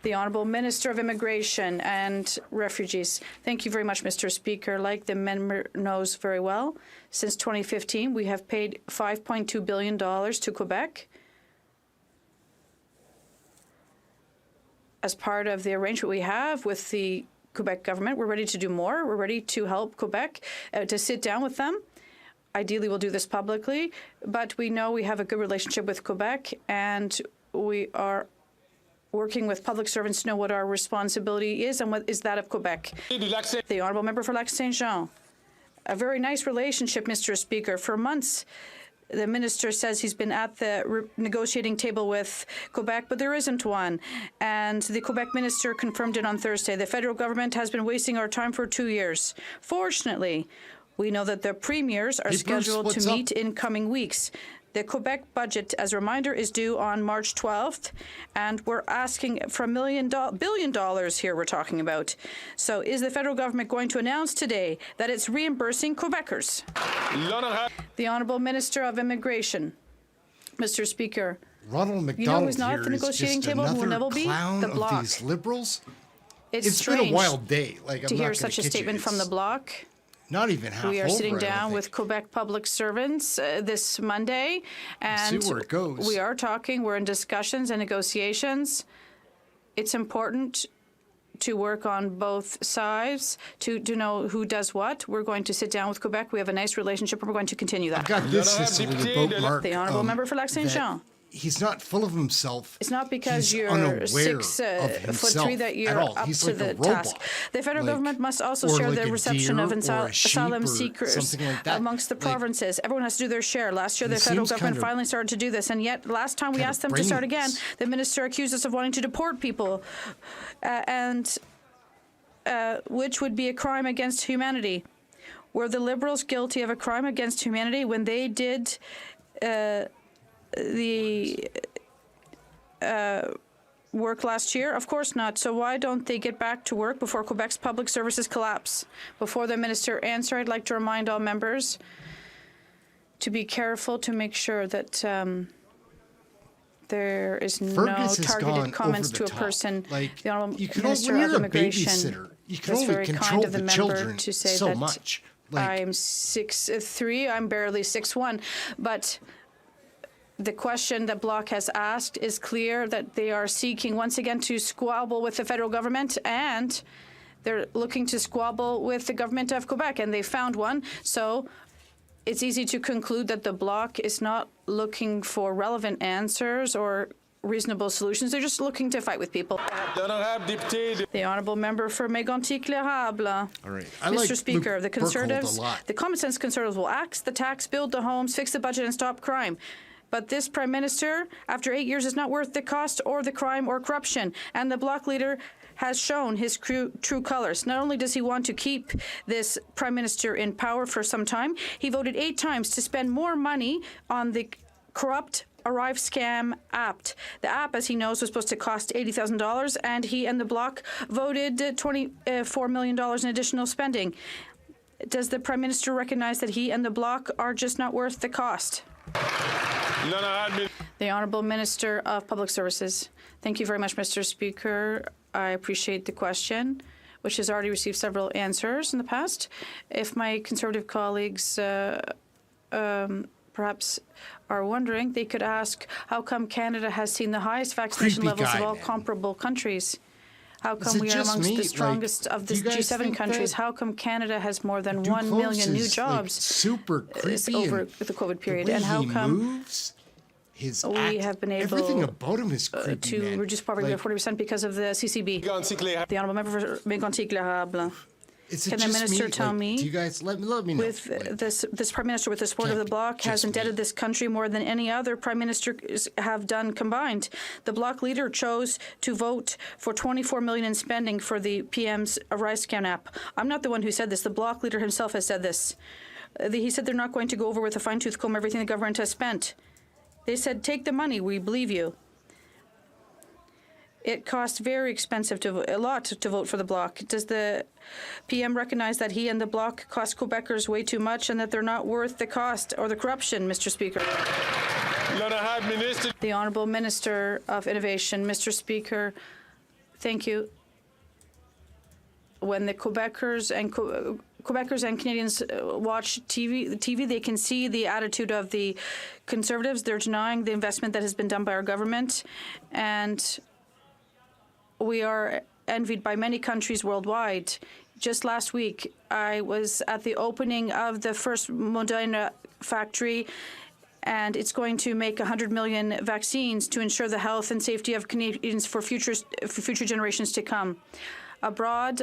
The Honourable Minister of Immigration and Refugees. Thank you very much, Mr. Speaker. Like the member knows very well, since 2015, we have paid $5.2 billion to Quebec as part of the arrangement we have with the Quebec government. We're ready to do more. We're ready to help Quebec, to sit down with them. Ideally, we'll do this publicly, but we know we have a good relationship with Quebec, and we are working with public servants to know what our responsibility is and what is that of Quebec. The Honourable Member for Lac-Saint-Jean. A very nice relationship, Mr. Speaker. For months, the minister says he's been at the negotiating table with Quebec, but there isn't one. And the Quebec minister confirmed it on Thursday. The federal government has been wasting our time for 2 years. Fortunately, we know that the premiers are scheduled to meet in coming weeks. The Quebec budget, as a reminder, is due on March 12th, and we're asking for $1 billion here we're talking about. So is the federal government going to announce today that it's reimbursing Quebecers? The Honourable Minister of Immigration. Mr. Speaker, Ronald McDonald, you know who's not at the negotiating table and who will never be? The Bloc. Of these Liberals. It's been a wild day. Like, to hear such a statement from the Bloc. Not even half. We are sitting down with Quebec public servants this Monday, and see where it goes. We are talking. We're in discussions and negotiations. It's important to work on both sides to know who does what. We're going to sit down with Quebec. We have a nice relationship, and we're going to continue that. I've got this little bookmark. The Honourable Member for Lac-Saint-Jean. He's not full of himself. It's not because He's you're unaware 6'3" that you're up He's to like the task. The federal government must also share the reception of asylum seekers amongst the provinces. Everyone has to do their share. Last year, the federal government finally started to do this, and yet last time we asked them to start again, the minister accused us of wanting to deport people, which would be a crime against humanity. Were the Liberals guilty of a crime against humanity when they did the work last year? Of course not. So why don't they get back to work before Quebec's public services collapse? Before the minister answers, I'd like to remind all members to be careful to make sure that there is no targeted comments to a person. Like, the Honourable you can Minister only, of Immigration. You can That's only very control kind of the the member children to say so that much. Like, I'm 6'3", I'm barely 6'1", but the question that Bloc has asked is clear, that they are seeking once again to squabble with the federal government, and they're looking to squabble with the government of Quebec, and they found one. So it's easy to conclude that the Bloc is not looking for relevant answers or reasonable solutions. They're just looking to fight with people. The Honourable Member for Mégantic-L'Érable. All right. Mr. Speaker, the Conservatives, the common sense Conservatives will axe the tax, build the homes, fix the budget, and stop crime. But this Prime Minister, after 8 years, is not worth the cost or the crime or corruption. And the Bloc leader has shown his true colors. Not only does he want to keep this Prime Minister in power for some time, he voted 8 times to spend more money on the corrupt Arrive Scam app. The app, as he knows, was supposed to cost $80,000, and he and the Bloc voted $24 million in additional spending. Does the Prime Minister recognize that he and the Bloc are just not worth the cost? The Honourable Minister of Public Services. Thank you very much, Mr. Speaker. I appreciate the question, which has already received several answers in the past. If my Conservative colleagues perhaps are wondering, they could ask, how come Canada has seen the highest vaccination levels of all comparable countries? How come we are amongst the strongest of the G7 countries? How come Canada has more than 1 million new jobs super creepy over the COVID period? And how come we have been able everything about him is creepy, to reduce poverty by 40% because of the CCB? The Honourable Member for Mégantic Éclairable. Can the Minister tell me, do you guys let me know? With this Prime Minister, with the support of the Bloc, has indebted this country more than any other Prime Minister have done combined. The Bloc leader chose to vote for $24 million in spending for the PM's ArriveScan app. I'm not the one who said this. The Bloc leader himself has said this. He said they're not going to go over with a fine-tooth comb everything the government has spent. They said, take the money, we believe you. It costs very expensive a lot to vote for the Bloc. Does the PM recognize that he and the Bloc cost Quebecers way too much and that they're not worth the cost or the corruption, Mr. Speaker? The Honourable Minister of Innovation. Mr. Speaker, thank you. When the Quebecers and Canadians watch TV, they can see the attitude of the Conservatives. They're denying the investment that has been done by our government, and we are envied by many countries worldwide. Just last week, I was at the opening of the first Moderna factory, and it's going to make 100 million vaccines to ensure the health and safety of Canadians for future generations to come. Abroad,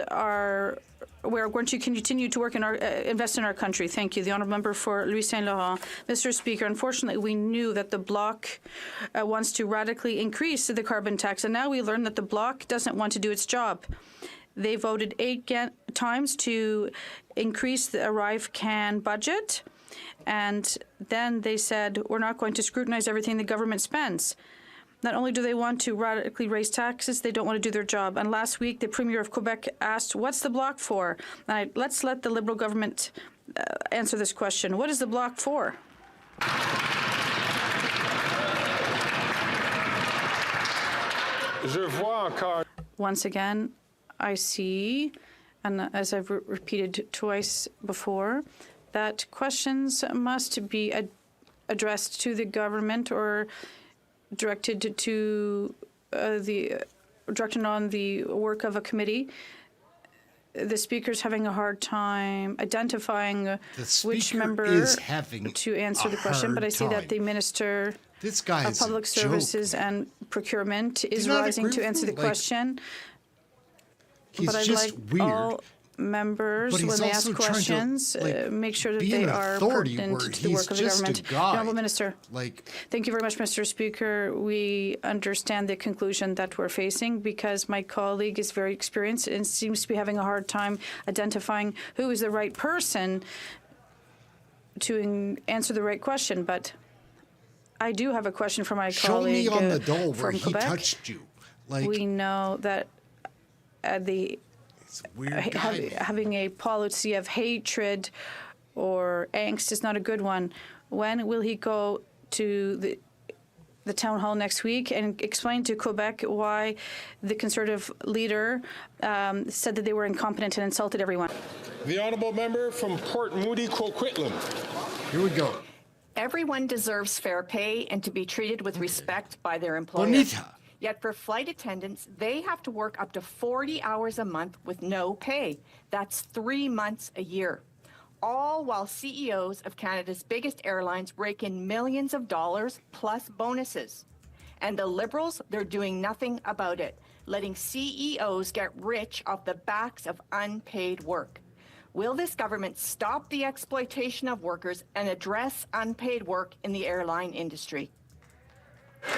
we're going to continue to work in invest in our country. Thank you. The Honourable Member for Louis Saint Laurent. Mr. Speaker, unfortunately, we knew that the Bloc wants to radically increase the carbon tax, and now we learn that the Bloc doesn't want to do its job. They voted 8 times to increase the ArriveCan budget, and then they said, we're not going to scrutinize everything the government spends. Not only do they want to radically raise taxes, they don't want to do their job. And last week, the Premier of Quebec asked, what's the Bloc for? Let's let the Liberal government answer this question. What is the Bloc for? Once again, I see, and as I've repeated twice before, that questions must be addressed to the government or directed to directed on the work of a committee. The Speaker's having a hard time identifying which member to answer the question, but I see that the Minister of Public Services and Procurement is rising to answer the question. But I'd like all members, when they ask questions, make sure that they are pertinent to the work of the government. Honourable Minister, thank you very much, Mr. Speaker. We understand the conclusion that we're facing because my colleague is very experienced and seems to be having a hard time identifying who is the right person to answer the right question. But I do have a question for my colleague Show me on the dole where he Quebec. touched you. We know that having a policy of hatred or angst is not a good one. When will he go to the town hall next week and explain to Quebec why the Conservative leader said that they were incompetent and insulted everyone? The Honourable Member from Port Moody, Coquitlam. Here we go. Everyone deserves fair pay and to be treated with respect by their employer. Bonita. Yet for flight attendants, they have to work up to 40 hours a month with no pay. That's 3 months a year. All while CEOs of Canada's biggest airlines rake in millions of dollars plus bonuses. And the Liberals, they're doing nothing about it, letting CEOs get rich off the backs of unpaid work. Will this government stop the exploitation of workers and address unpaid work in the airline industry?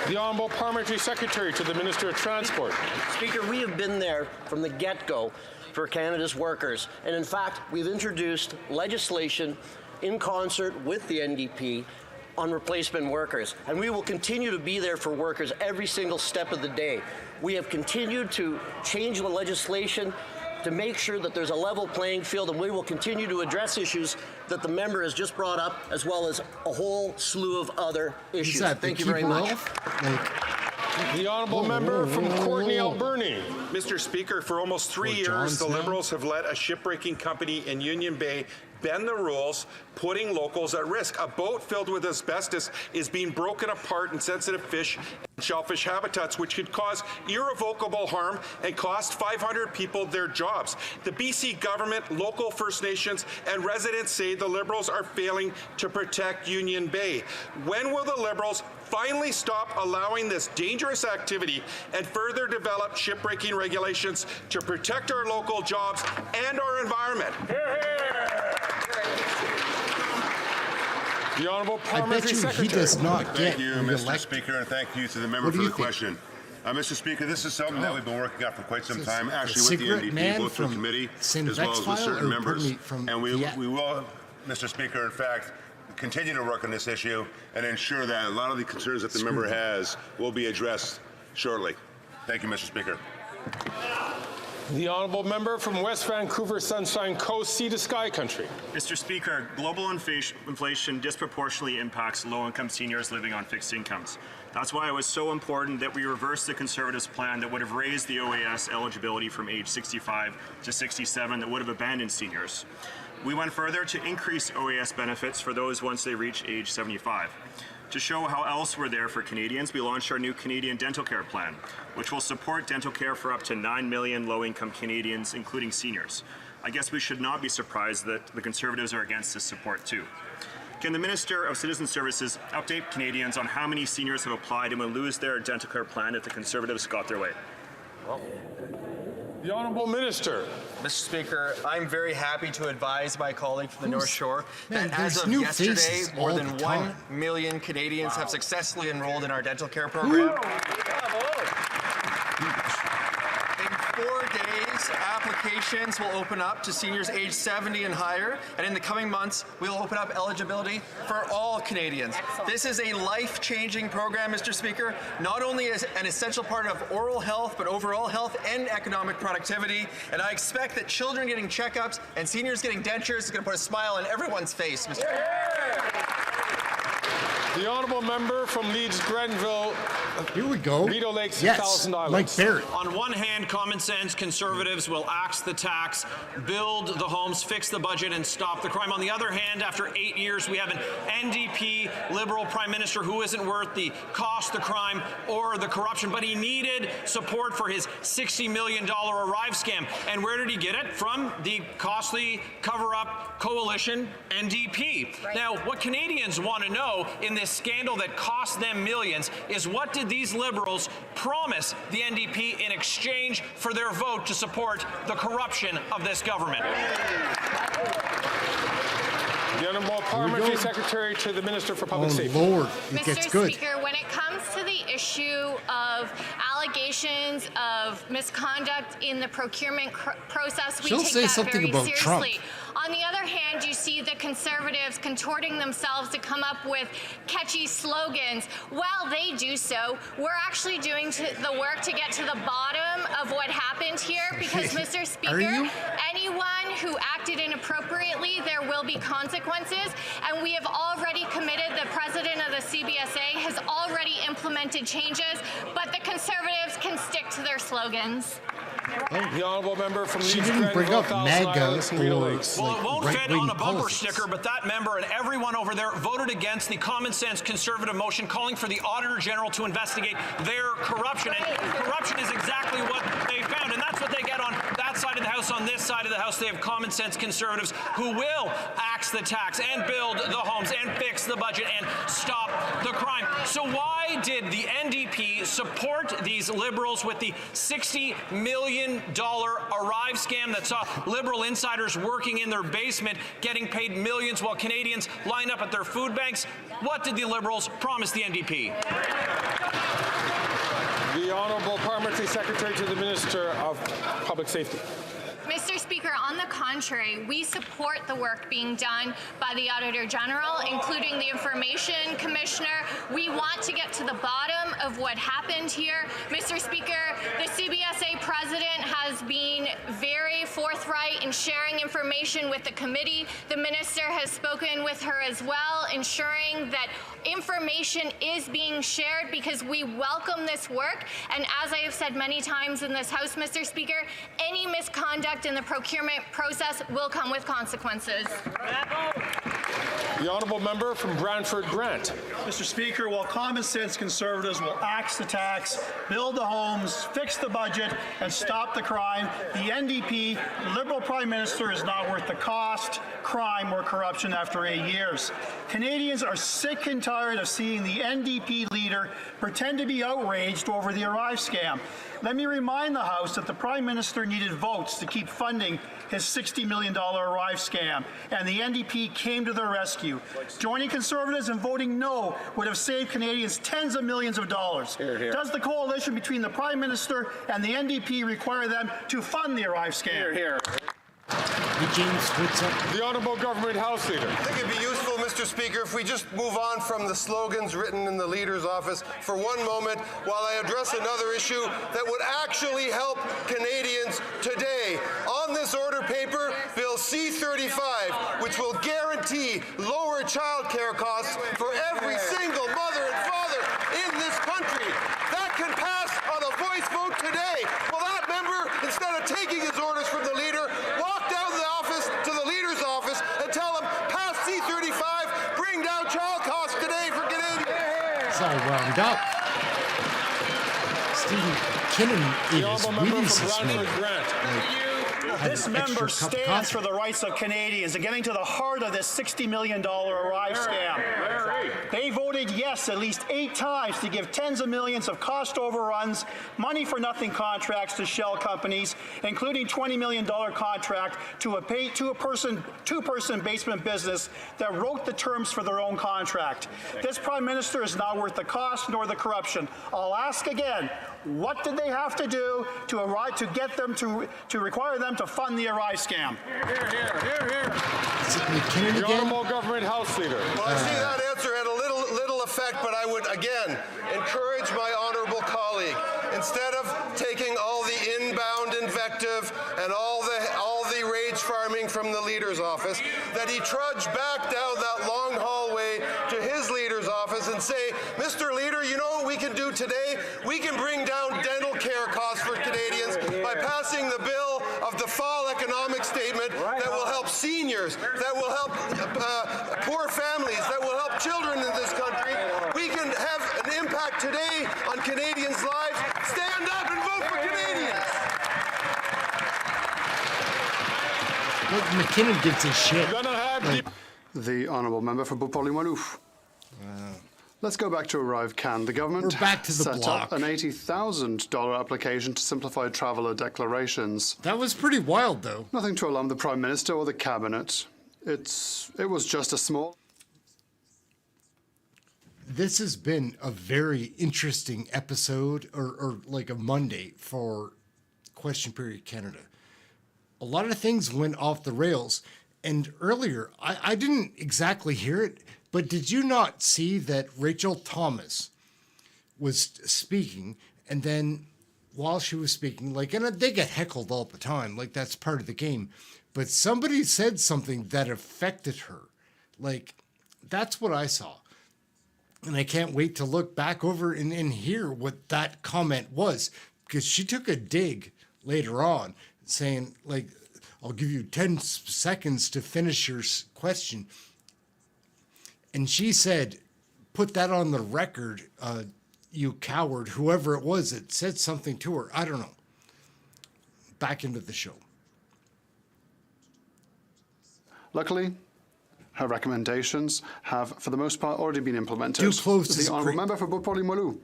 The Honourable Parliamentary Secretary to the Minister of Transport. Speaker, we have been there from the get-go for Canada's workers. And in fact, we've introduced legislation in concert with the NDP on replacement workers. And we will continue to be there for workers every single step of the day. We have continued to change the legislation to make sure that there's a level playing field, and we will continue to address issues that the member has just brought up, as well as a whole slew of other issues. Thank you very much. The honourable member from Courtenay, Alberni. Mr. Speaker, for almost 3 years, the Liberals have let a shipbreaking company in Union Bay bend the rules, putting locals at risk. A boat filled with asbestos is being broken apart in sensitive fish and shellfish habitats, which could cause irrevocable harm and cost 500 people their jobs. The BC government, local First Nations, and residents say the Liberals are failing to protect Union Bay. When will the Liberals finally stop allowing this dangerous activity and further develop shipbreaking regulations to protect our local jobs and our environment? The Honourable I bet you he does not get Thank you, Mr. Speaker, and thank you to the member for the question. Mr. Speaker, this is something that we've been working on for quite some time, actually with the NDP, both through committee as well as with certain members. And we will, Mr. Speaker, in fact, continue to work on this issue and ensure that a lot of the concerns that the member has will be addressed shortly. Thank you, Mr. Speaker. The honourable member from West Vancouver, Sunshine Coast, Sea to Sky Country. Mr. Speaker, global inflation disproportionately impacts low-income seniors living on fixed incomes. That's why it was so important that we reversed the Conservatives' plan that would have raised the OAS eligibility from age 65 to 67, that would have abandoned seniors. We went further to increase OAS benefits for those once they reach age 75. To show how else we're there for Canadians, we launched our new Canadian Dental Care Plan, which will support dental care for up to 9 million low-income Canadians, including seniors. I guess we should not be surprised that the Conservatives are against this support too. Can the Minister of Citizen Services update Canadians on how many seniors have applied and will lose their dental care plan if the Conservatives got their way? The Honourable Minister. Mr. Speaker, I'm very happy to advise my colleague from the North Shore that as of new yesterday, faces more all than the 1 time. million Canadians have successfully enrolled in our dental care program. In 4 days, applications will open up to seniors aged 70 and higher, and in the coming months, we'll open up eligibility for all Canadians. This is a life-changing program, Mr. Speaker, not only as an essential part of oral health, but overall health and economic productivity, and I expect that children getting checkups and seniors getting dentures is going to put a smile on everyone's face, Mr. Speaker. The honourable member from Leeds-Grenville. Here we go. Lido Lakes and Thousand Islands. Mike Barrett. On one hand, common sense Conservatives will axe the tax, build the homes, fix the budget, and stop the crime. On the other hand, after 8 years, we have an NDP Liberal Prime Minister who isn't worth the cost, the crime, or the corruption, but he needed support for his $60 million Arrive scam. And where did he get it? From the costly cover-up coalition NDP. Right. Now, what Canadians want to know in this scandal that cost them millions is what did these Liberals promise the NDP in exchange for their vote to support the corruption of this government? The Honourable Parliamentary Secretary to the Minister for Public Safety. Lord, it gets Mr. good. Speaker, when it comes to the issue of allegations of misconduct in the procurement process, we She'll take say that something very about seriously. Trump. On the other hand, you see the Conservatives contorting themselves to come up with catchy slogans. While they do so, we're actually doing the work to get to the bottom of what happened here because, Mr. Speaker, anyone who acted inappropriately, there will be consequences, and we have already committed, the president of the CBSA has already implemented changes, but the Conservatives can stick to their slogans. The honourable member from Leeds, She didn't bring up MAGA or Well, it won't fit on a bumper politics. sticker, but that member and everyone over there voted against the common sense Conservative motion calling for the Auditor General to investigate their corruption. And corruption is exactly what they found, and that's what they get on that side of the House. On this side of the House, they have common sense Conservatives who will axe the tax and build the homes and fix the budget and stop the crime. So why did the NDP support these Liberals with the $60 million Arrive scam that saw Liberal insiders working in their basement getting paid millions while Canadians line up at their food banks? What did the Liberals promise the NDP? The Honourable Parliamentary Secretary to the Minister of Public Safety. Mr. Speaker, on the contrary, we support the work being done by the Auditor General, including the Information Commissioner. We want to get to the bottom of what happened here. Mr. Speaker, the CBSA president has been very forthright in sharing information with the committee. The minister has spoken with her as well, ensuring that information is being shared because we welcome this work. And as I have said many times in this House, Mr. Speaker, any misconduct in the procurement process will come with consequences. The honourable member from Brantford Grant. Mr. Speaker, while common sense Conservatives will axe the tax, build the homes, fix the budget, and stop the crime, the NDP Liberal Prime Minister is not worth the cost, crime, or corruption after 8 years. Canadians are sick and tired of seeing the NDP leader pretend to be outraged over the Arrive scam. Let me remind the House that the Prime Minister needed votes to keep funding his $60 million Arrive scam, and the NDP came to their rescue. Joining Conservatives and voting no would have saved Canadians tens of millions of dollars. Hear, hear. Does the coalition between the Prime Minister and the NDP require them to fund the Arrive scam? Hear, hear. The Honourable Government House Leader. I think it'd be useful, Mr. Speaker, if we just move on from the slogans written in the Leader's office for one moment while I address another issue that would actually help Canadians today. On this order paper, Bill C-35, which will guarantee lower child care costs for every single mother and father in this country. That can pass on a voice vote today. Well, that member, instead of taking his orders from the Leader, walk down the office to the Leader's office and tell him, pass C-35, bring down child costs today for Canadians. It's all wound up. Stephen Kinnan ate his Wheaties this morning. This member stands for the rights of Canadians and getting to the heart of this $60 million Arrive scam. They voted yes at least 8 times to give tens of millions of cost overruns, money-for-nothing contracts to shell companies, including $20 million contract to a two-person basement business that wrote the terms for their own contract. This Prime Minister is not worth the cost nor the corruption. I'll ask again, what did they have to do to get them to require them to fund the Arrive scam? The Honourable Government House Leader. Well, I see that answer had a little effect, but I would again encourage my honourable colleague, instead of taking all the inbound invective and all the rage farming from the Leader's office, that he trudge back down that long hallway to his Leader's office and say, Mr. Leader, you know what we can do today? We can bring down dental care costs for Canadians by passing the bill of the fall economic statement that will help seniors, that will help poor families, that will help children in this country. We can have an impact today on Canadians' lives. Stand up and vote for Canadians. Look, McKinnon gives a shit. The Honourable Member for Beauport-Limoilou. Let's go back to Arrive Can. The government set up an $80,000 application to simplify traveller declarations. That was pretty wild, though. Nothing to alarm the Prime Minister or the Cabinet. It was just a small... This has been a very interesting episode, or like a Monday for Question Period Canada. A lot of things went off the rails. And earlier, I didn't exactly hear it, but did you not see that Rachel Thomas was speaking, and then while she was speaking, and they get heckled all the time, that's part of the game, but somebody said something that affected her. That's what I saw. And I can't wait to look back over and hear what that comment was, because she took a dig later on saying, I'll give you 10 seconds to finish your question. And she said, put that on the record, you coward, whoever it was that said something to her. I don't know. Back into the show. Luckily, her recommendations have, for the most part, already been implemented. Too close to the Honourable Member for Beauport-Limoilou.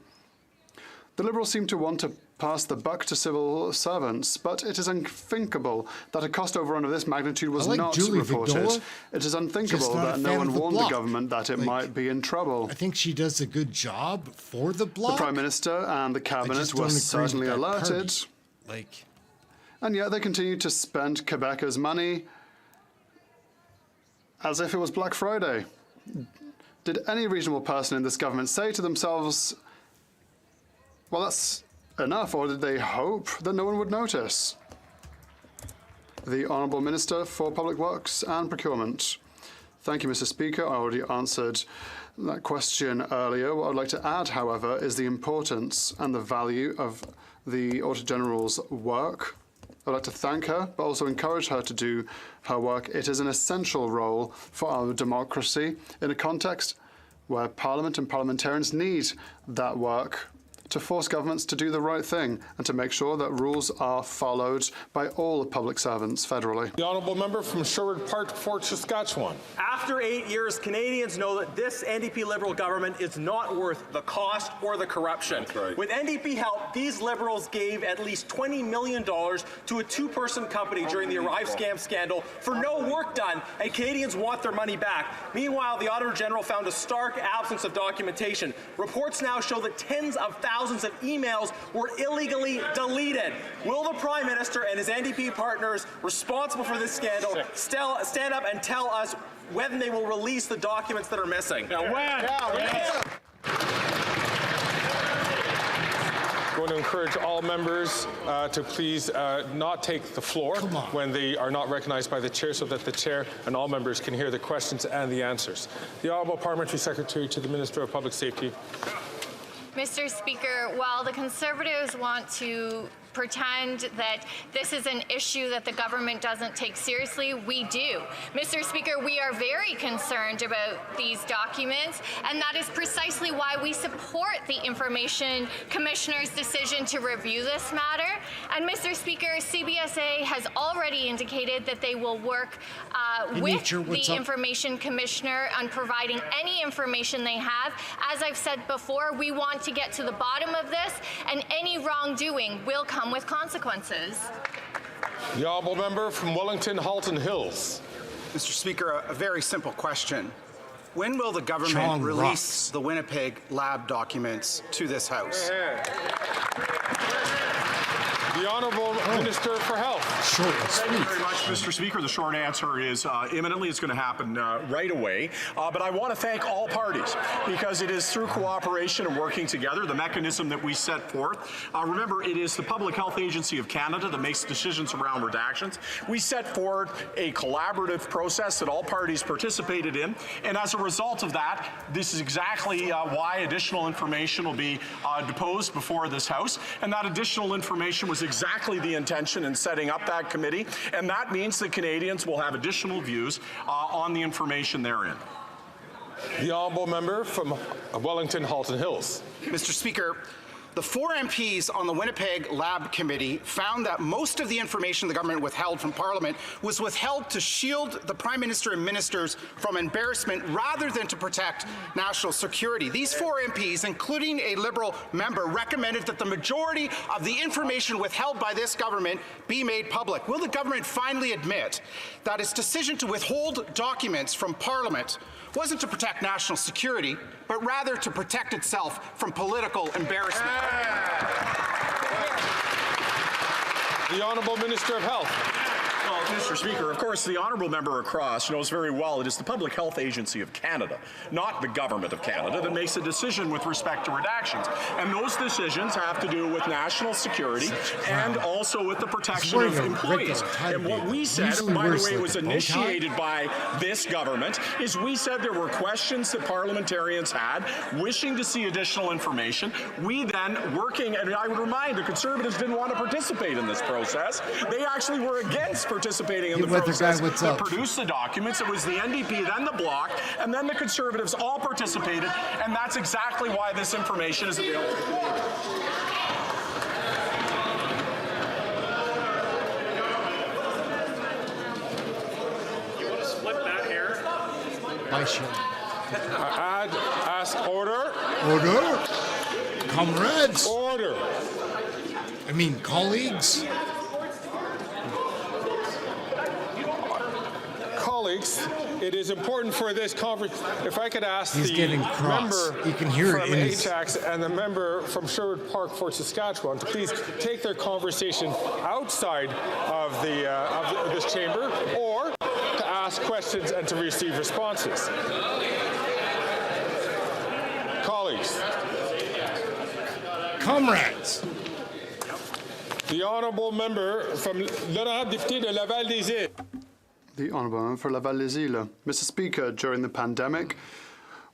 The Liberals seem to want to pass the buck to civil servants, but it is unthinkable that a cost overrun of this magnitude was not reported. Vigdola, it is unthinkable that no one warned the government that it might be in trouble. I think she does a good job for the bloc. The Prime Minister and the Cabinet were certainly alerted. and yet they continue to spend Quebecers' money as if it was Black Friday. Did any reasonable person in this government say to themselves, well, that's enough, or did they hope that no one would notice? The Honourable Minister for Public Works and Procurement. Thank you, Mr. Speaker. I already answered that question earlier. What I'd like to add, however, is the importance and the value of the Auditor General's work. I'd like to thank her, but also encourage her to do her work. It is an essential role for our democracy in a context where Parliament and parliamentarians need that work to force governments to do the right thing and to make sure that rules are followed by all the public servants federally. The Honourable Member from Sherwood Park, Fort Saskatchewan. After 8 years, Canadians know that this NDP Liberal government is not worth the cost or the corruption. Right. With NDP help, these Liberals gave at least $20 million to a two-person company during the Arrive scam scandal for no work done, and Canadians want their money back. Meanwhile, the Auditor General found a stark absence of documentation. Reports now show that tens of thousands of emails were illegally deleted. Will the Prime Minister and his NDP partners responsible for this scandal stand up and tell us when they will release the documents that are missing? Now, I'm going to encourage all members to please not take the floor when they are not recognized by the chair, so that the chair and all members can hear the questions and the answers. The Honourable Parliamentary Secretary to the Minister of Public Safety. Mr. Speaker, while the Conservatives want to pretend that this is an issue that the government doesn't take seriously, we do. Mr. Speaker, we are very concerned about these documents, and that is precisely why we support the Information Commissioner's decision to review this matter. And Mr. Speaker, CBSA has already indicated that they will work with the Information Commissioner on providing any information they have. As I've said before, we want to get to the bottom of this, and any wrongdoing will come with consequences. The Honourable Member from Wellington, Halton Hills. Mr. Speaker, a very simple question. When will the government release the Winnipeg lab documents to this House? The Honourable Minister for Health. Thank you very much, Mr. Speaker. The short answer is imminently. It's going to happen right away. But I want to thank all parties, because it is through cooperation and working together, the mechanism that we set forth. Remember, it is the Public Health Agency of Canada that makes decisions around redactions. We set forward a collaborative process that all parties participated in, and as a result of that, this is exactly why additional information will be deposed before this House, and that additional information was exactly the intention in setting up that committee, and that means that Canadians will have additional views on the information therein. The Honourable Member from Wellington, Halton Hills. Mr. Speaker, the 4 MPs on the Winnipeg Lab Committee found that most of the information the government withheld from Parliament was withheld to shield the Prime Minister and ministers from embarrassment rather than to protect national security. These 4 MPs, including a Liberal member, recommended that the majority of the information withheld by this government be made public. Will the government finally admit that its decision to withhold documents from Parliament wasn't to protect national security, but rather to protect itself from political embarrassment? The Honourable Minister of Health. Well, Mr. Speaker, of course, the honourable member across knows very well it is the Public Health Agency of Canada, not the Government of Canada, that makes a decision with respect to redactions. And those decisions have to do with national security and also with the protection of employees. And what we said, by the way, was initiated by this government, is we said there were questions that parliamentarians had, wishing to see additional information. We then, working, and I would remind the Conservatives didn't want to participate in this process. They actually were against participating in the process that produced the documents. It was the NDP, then the Bloc, and then the Conservatives all participated, and that's exactly why this information is available. You want to split that hair? Ask order. Order. Comrades. Order. I mean, colleagues. Colleagues, it is important for this conference. If I could ask He's the member you can hear from it in Ajax and the member from Sherwood Park for Saskatchewan to please take their conversation outside of this chamber, or to ask questions and to receive responses. Colleagues. Comrades. The honourable member from l'honorable député de Laval-des-Îles. The honourable member for Laval-des-Îles. Mr. Speaker, during the pandemic,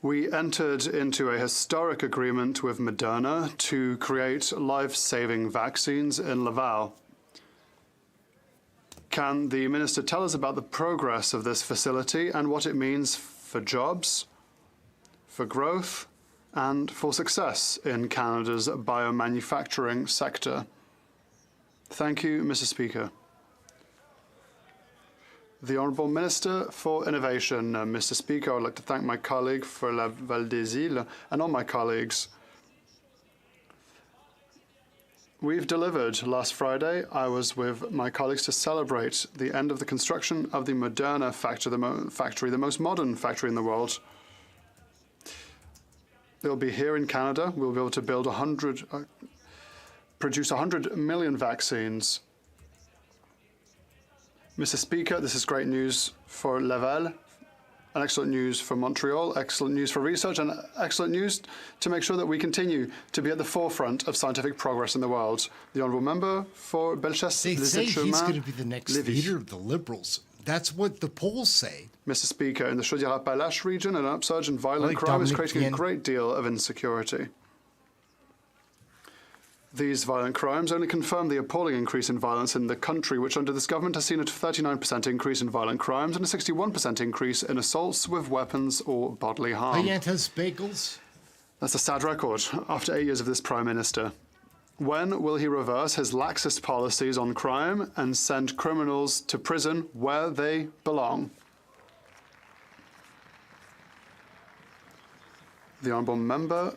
we entered into a historic agreement with Moderna to create life-saving vaccines in Laval. Can the minister tell us about the progress of this facility and what it means for jobs, for growth, and for success in Canada's biomanufacturing sector? Thank you, Mr. Speaker. The Honourable Minister for Innovation. Mr. Speaker, I would like to thank my colleague for Laval-des-Îles and all my colleagues. We've delivered. Last Friday, I was with my colleagues to celebrate the end of the construction of the Moderna factory, the most modern factory in the world. It'll be here in Canada. We'll be able to build produce 100 million vaccines. Mr. Speaker, this is great news for Laval, and excellent news for Montreal, excellent news for research, and excellent news to make sure that we continue to be at the forefront of scientific progress in the world. The honourable member for Bellechasse. They say he's going to be the next leader of the Liberals. That's what the polls say. Mr. Speaker, in the Chaudière-Appalaches region, an upsurge in violent crime is creating a great deal of insecurity. These violent crimes only confirm the appalling increase in violence in the country, which under this government has seen a 39% increase in violent crimes and a 61% increase in assaults with weapons or bodily harm. Bagels? That's a sad record after 8 years of this Prime Minister. When will he reverse his laxist policies on crime and send criminals to prison where they belong? The Honourable Member,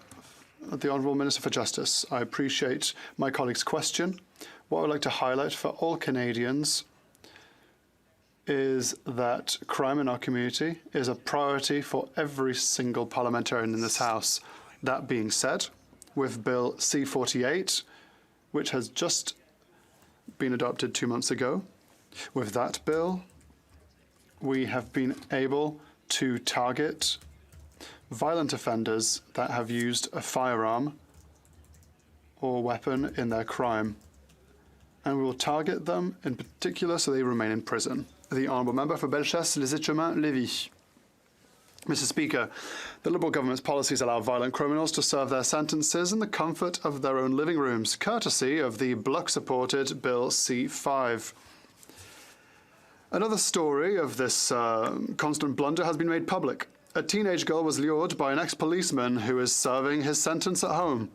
the Honourable Minister for Justice. I appreciate my colleague's question. What I would like to highlight for all Canadians is that crime in our community is a priority for every single parliamentarian in this House. That being said, with Bill C-48, which has just been adopted 2 months ago, with that bill, we have been able to target violent offenders that have used a firearm or weapon in their crime. And we will target them in particular so they remain in prison. The Honourable Member for Bellechasse-les-Etchemins-Lévis. Mr. Speaker, the Liberal government's policies allow violent criminals to serve their sentences in the comfort of their own living rooms, courtesy of the Bloc-supported Bill C-5. Another story of this constant blunder has been made public. A teenage girl was lured by an ex-policeman who is serving his sentence at home.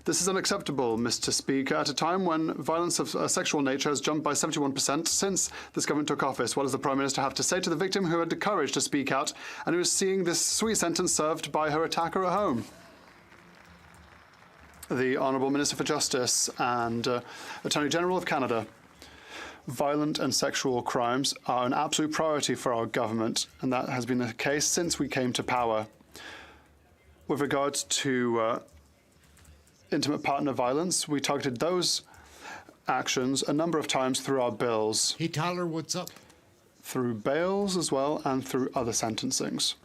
This is unacceptable, Mr. Speaker, at a time when violence of a sexual nature has jumped by 71% since this government took office. What does the Prime Minister have to say to the victim who had the courage to speak out and who is seeing this sweet sentence served by her attacker at home? The Honourable Minister for Justice and Attorney General of Canada. Violent and sexual crimes are an absolute priority for our government, and that has been the case since we came to power. With regards to intimate partner violence, we targeted those actions a number of times through our bills. Hey, Tyler, what's up? Through bails as well and through other sentencings.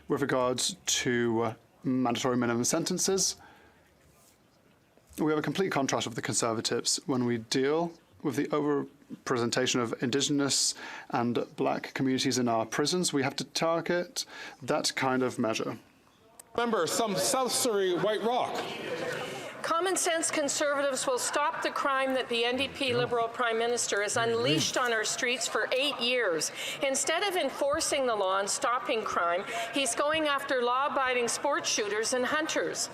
With regards to mandatory minimum sentences, we have a complete contrast with the Conservatives when we deal with the overrepresentation of Indigenous and Black communities in our prisons. We have to target that kind of measure. Member, some South Surrey, White Rock. Common sense Conservatives will stop the crime that the NDP Liberal Prime Minister has unleashed on our streets for 8 years. Instead of enforcing the law and stopping crime, he's going after law-abiding sports shooters and hunters.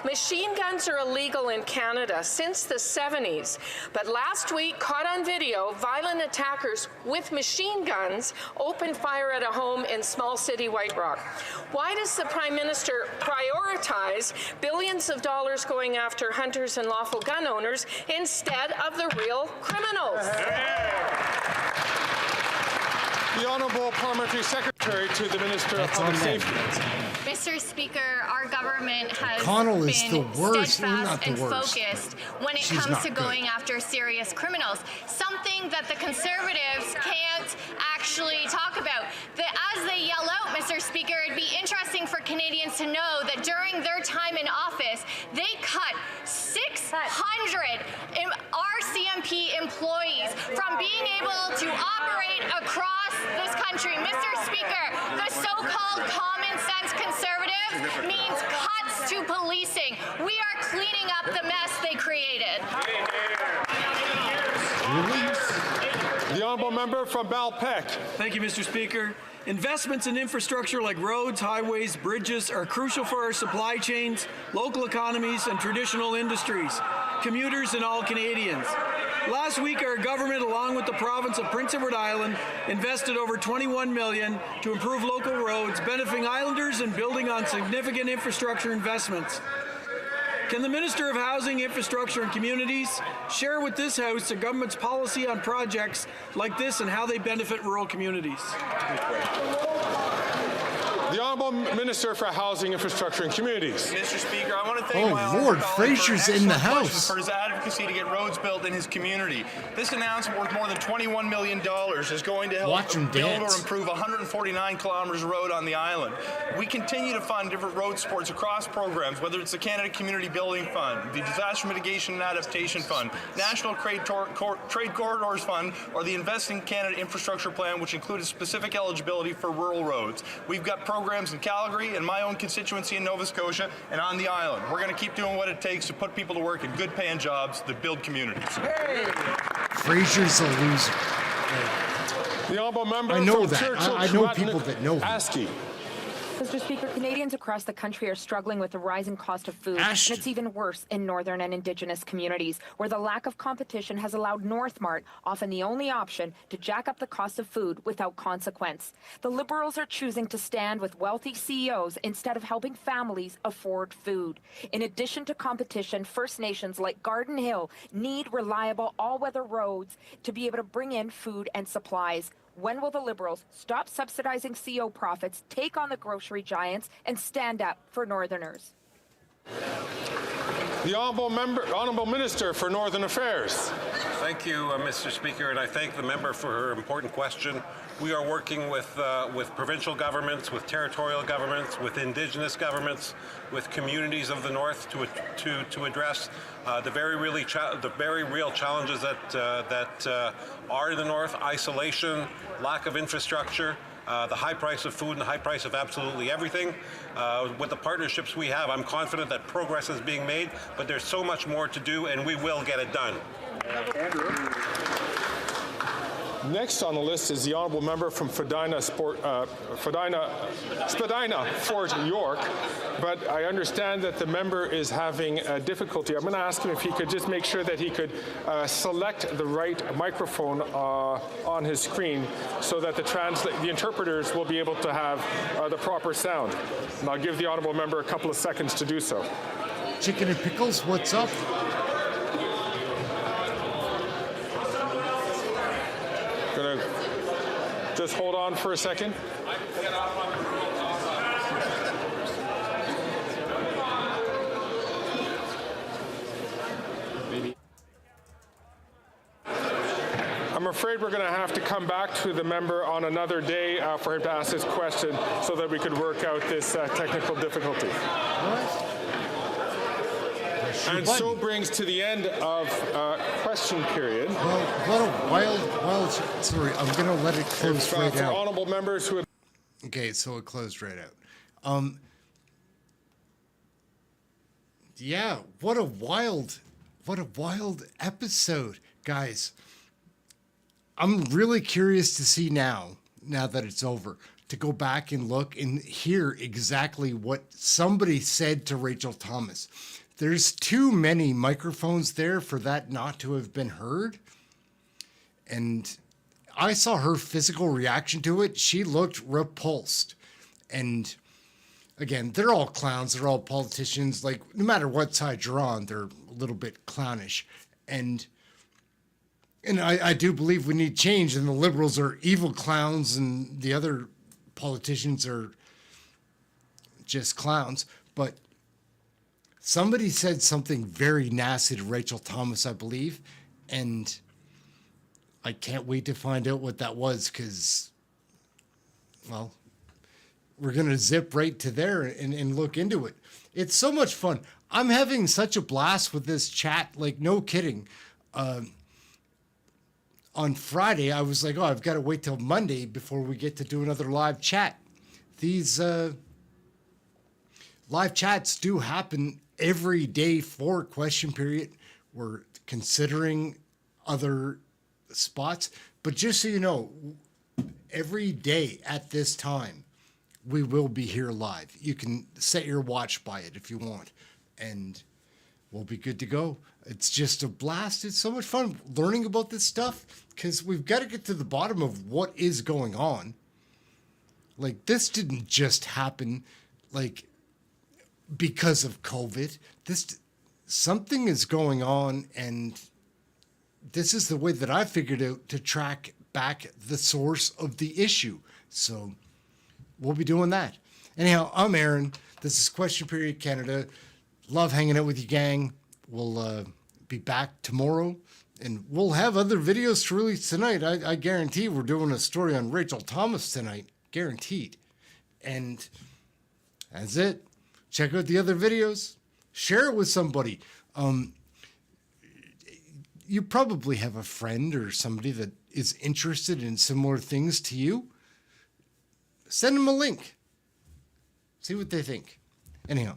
Machine guns are illegal in Canada since the 70s, but last week, caught on video, violent attackers with machine guns opened fire at a home in small city White Rock. Why does the Prime Minister prioritize billions of dollars going after hunters and lawful gun owners instead of the real criminals? The Honourable Parliamentary Secretary to the Minister of Public Safety. Mr. Speaker, our government has McConnell is been the worst. steadfast and worst. focused when it She's comes to not going good. after serious criminals, something that the Conservatives can't actually talk about. As they yell out, Mr. Speaker, it'd be interesting for Canadians to know that during their time in office, they cut 600 RCMP employees from being able to operate across this country. Mr. Speaker, the so-called common sense Conservative means cuts to policing. We are cleaning up the mess they created. The Honourable Member from Balpec. Thank you, Mr. Speaker. Investments in infrastructure like roads, highways, bridges are crucial for our supply chains, local economies, and traditional industries, commuters, and all Canadians. Last week, our government, along with the province of Prince Edward Island, invested over $21 million to improve local roads, benefiting islanders and building on significant infrastructure investments. Can the Minister of Housing, Infrastructure and Communities share with this House the government's policy on projects like this and how they benefit rural communities? The Honourable Minister for Housing, Infrastructure and Communities. Mr. Speaker, I want to thank my Lord, honourable colleague Fraser's for in the excellent House. questions for his advocacy to get roads built in his community. This announcement worth more than $21 million is going to help Watch him build dance. or improve 149 kilometres of road on the island. We continue to fund different road supports across programs, whether it's the Canada Community Building Fund, the Disaster Mitigation and Adaptation Fund, National Trade Corridors Fund, or the Invest in Canada Infrastructure Plan, which included specific eligibility for rural roads. We've got programs in Calgary and my own constituency in Nova Scotia and on the island. We're going to keep doing what it takes to put people to work in good paying jobs that build communities. Fraser's a loser. The Honourable Member I know from that. Churchill, I know people that know him. Askey. Mr. Speaker, Canadians across the country are struggling with the rising cost of food, and it's even worse in northern and Indigenous communities, where the lack of competition has allowed Northmart, often the only option, to jack up the cost of food without consequence. The Liberals are choosing to stand with wealthy CEOs instead of helping families afford food. In addition to competition, First Nations like Garden Hill need reliable all-weather roads to be able to bring in food and supplies. When will the Liberals stop subsidizing CEO profits, take on the grocery giants, and stand up for Northerners? The Honourable Minister for Northern Affairs. Thank you, Mr. Speaker, and I thank the member for her important question. We are working with provincial governments, with territorial governments, with Indigenous governments, with communities of the North to address the very real challenges that are in the North: isolation, lack of infrastructure, the high price of food and the high price of absolutely everything. With the partnerships we have, I'm confident that progress is being made, but there's so much more to do, and we will get it done. Next on the list is the Honourable Member from Spadina, Fort York, but I understand that the member is having difficulty. I'm going to ask him if he could just make sure that he could select the right microphone on his screen so that the interpreters will be able to have the proper sound. And I'll give the Honourable Member a couple of seconds to do so. Chicken and pickles, what's up? Gonna just hold on for a second. I'm afraid we're going to have to come back to the member on another day for him to ask his question so that we could work out this technical difficulty. And so brings to the end of question period. Well, what a wild, sorry, I'm going to let it close right out. Honourable members who... Okay, so it closed right out. Yeah, what a wild episode, guys. I'm really curious to see now that it's over, to go back and look and hear exactly what somebody said to Rachel Thomas. There's too many microphones there for that not to have been heard. And I saw her physical reaction to it. She looked repulsed. And again, they're all clowns. They're all politicians. Like, no matter what side you're on, they're a little bit clownish. And And I do believe we need change, and the Liberals are evil clowns, and the other politicians are just clowns. But somebody said something very nasty to Rachel Thomas, I believe, and I can't wait to find out what that was, because, well, we're going to zip right to there and look into it. It's so much fun. I'm having such a blast with this chat, like, no kidding. On Friday, I was like, oh, I've got to wait till Monday before we get to do another live chat. These live chats do happen every day for question period. We're considering other spots, but just so you know, every day at this time, we will be here live. You can set your watch by it if you want, and we'll be good to go. It's just a blast. It's so much fun learning about this stuff, because we've got to get to the bottom of what is going on. Like, this didn't just happen, like, because of COVID. Something is going on, and this is the way that I figured out to track back the source of the issue. So we'll be doing that. Anyhow, I'm Ehren. This is Question Period Canada. Love hanging out with you, gang. We'll be back tomorrow, and we'll have other videos to release tonight. I guarantee we're doing a story on Rachel Thomas tonight. Guaranteed. And that's it. Check out the other videos. Share it with somebody. You probably have a friend or somebody that is interested in similar things to you. Send them a link. See what they think. Anyhow,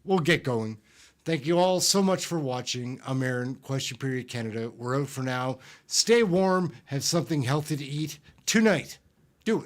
we'll get going. Thank you all so much for watching. I'm Ehren, Question Period Canada. We're out for now. Stay warm. Have something healthy to eat tonight. Do it.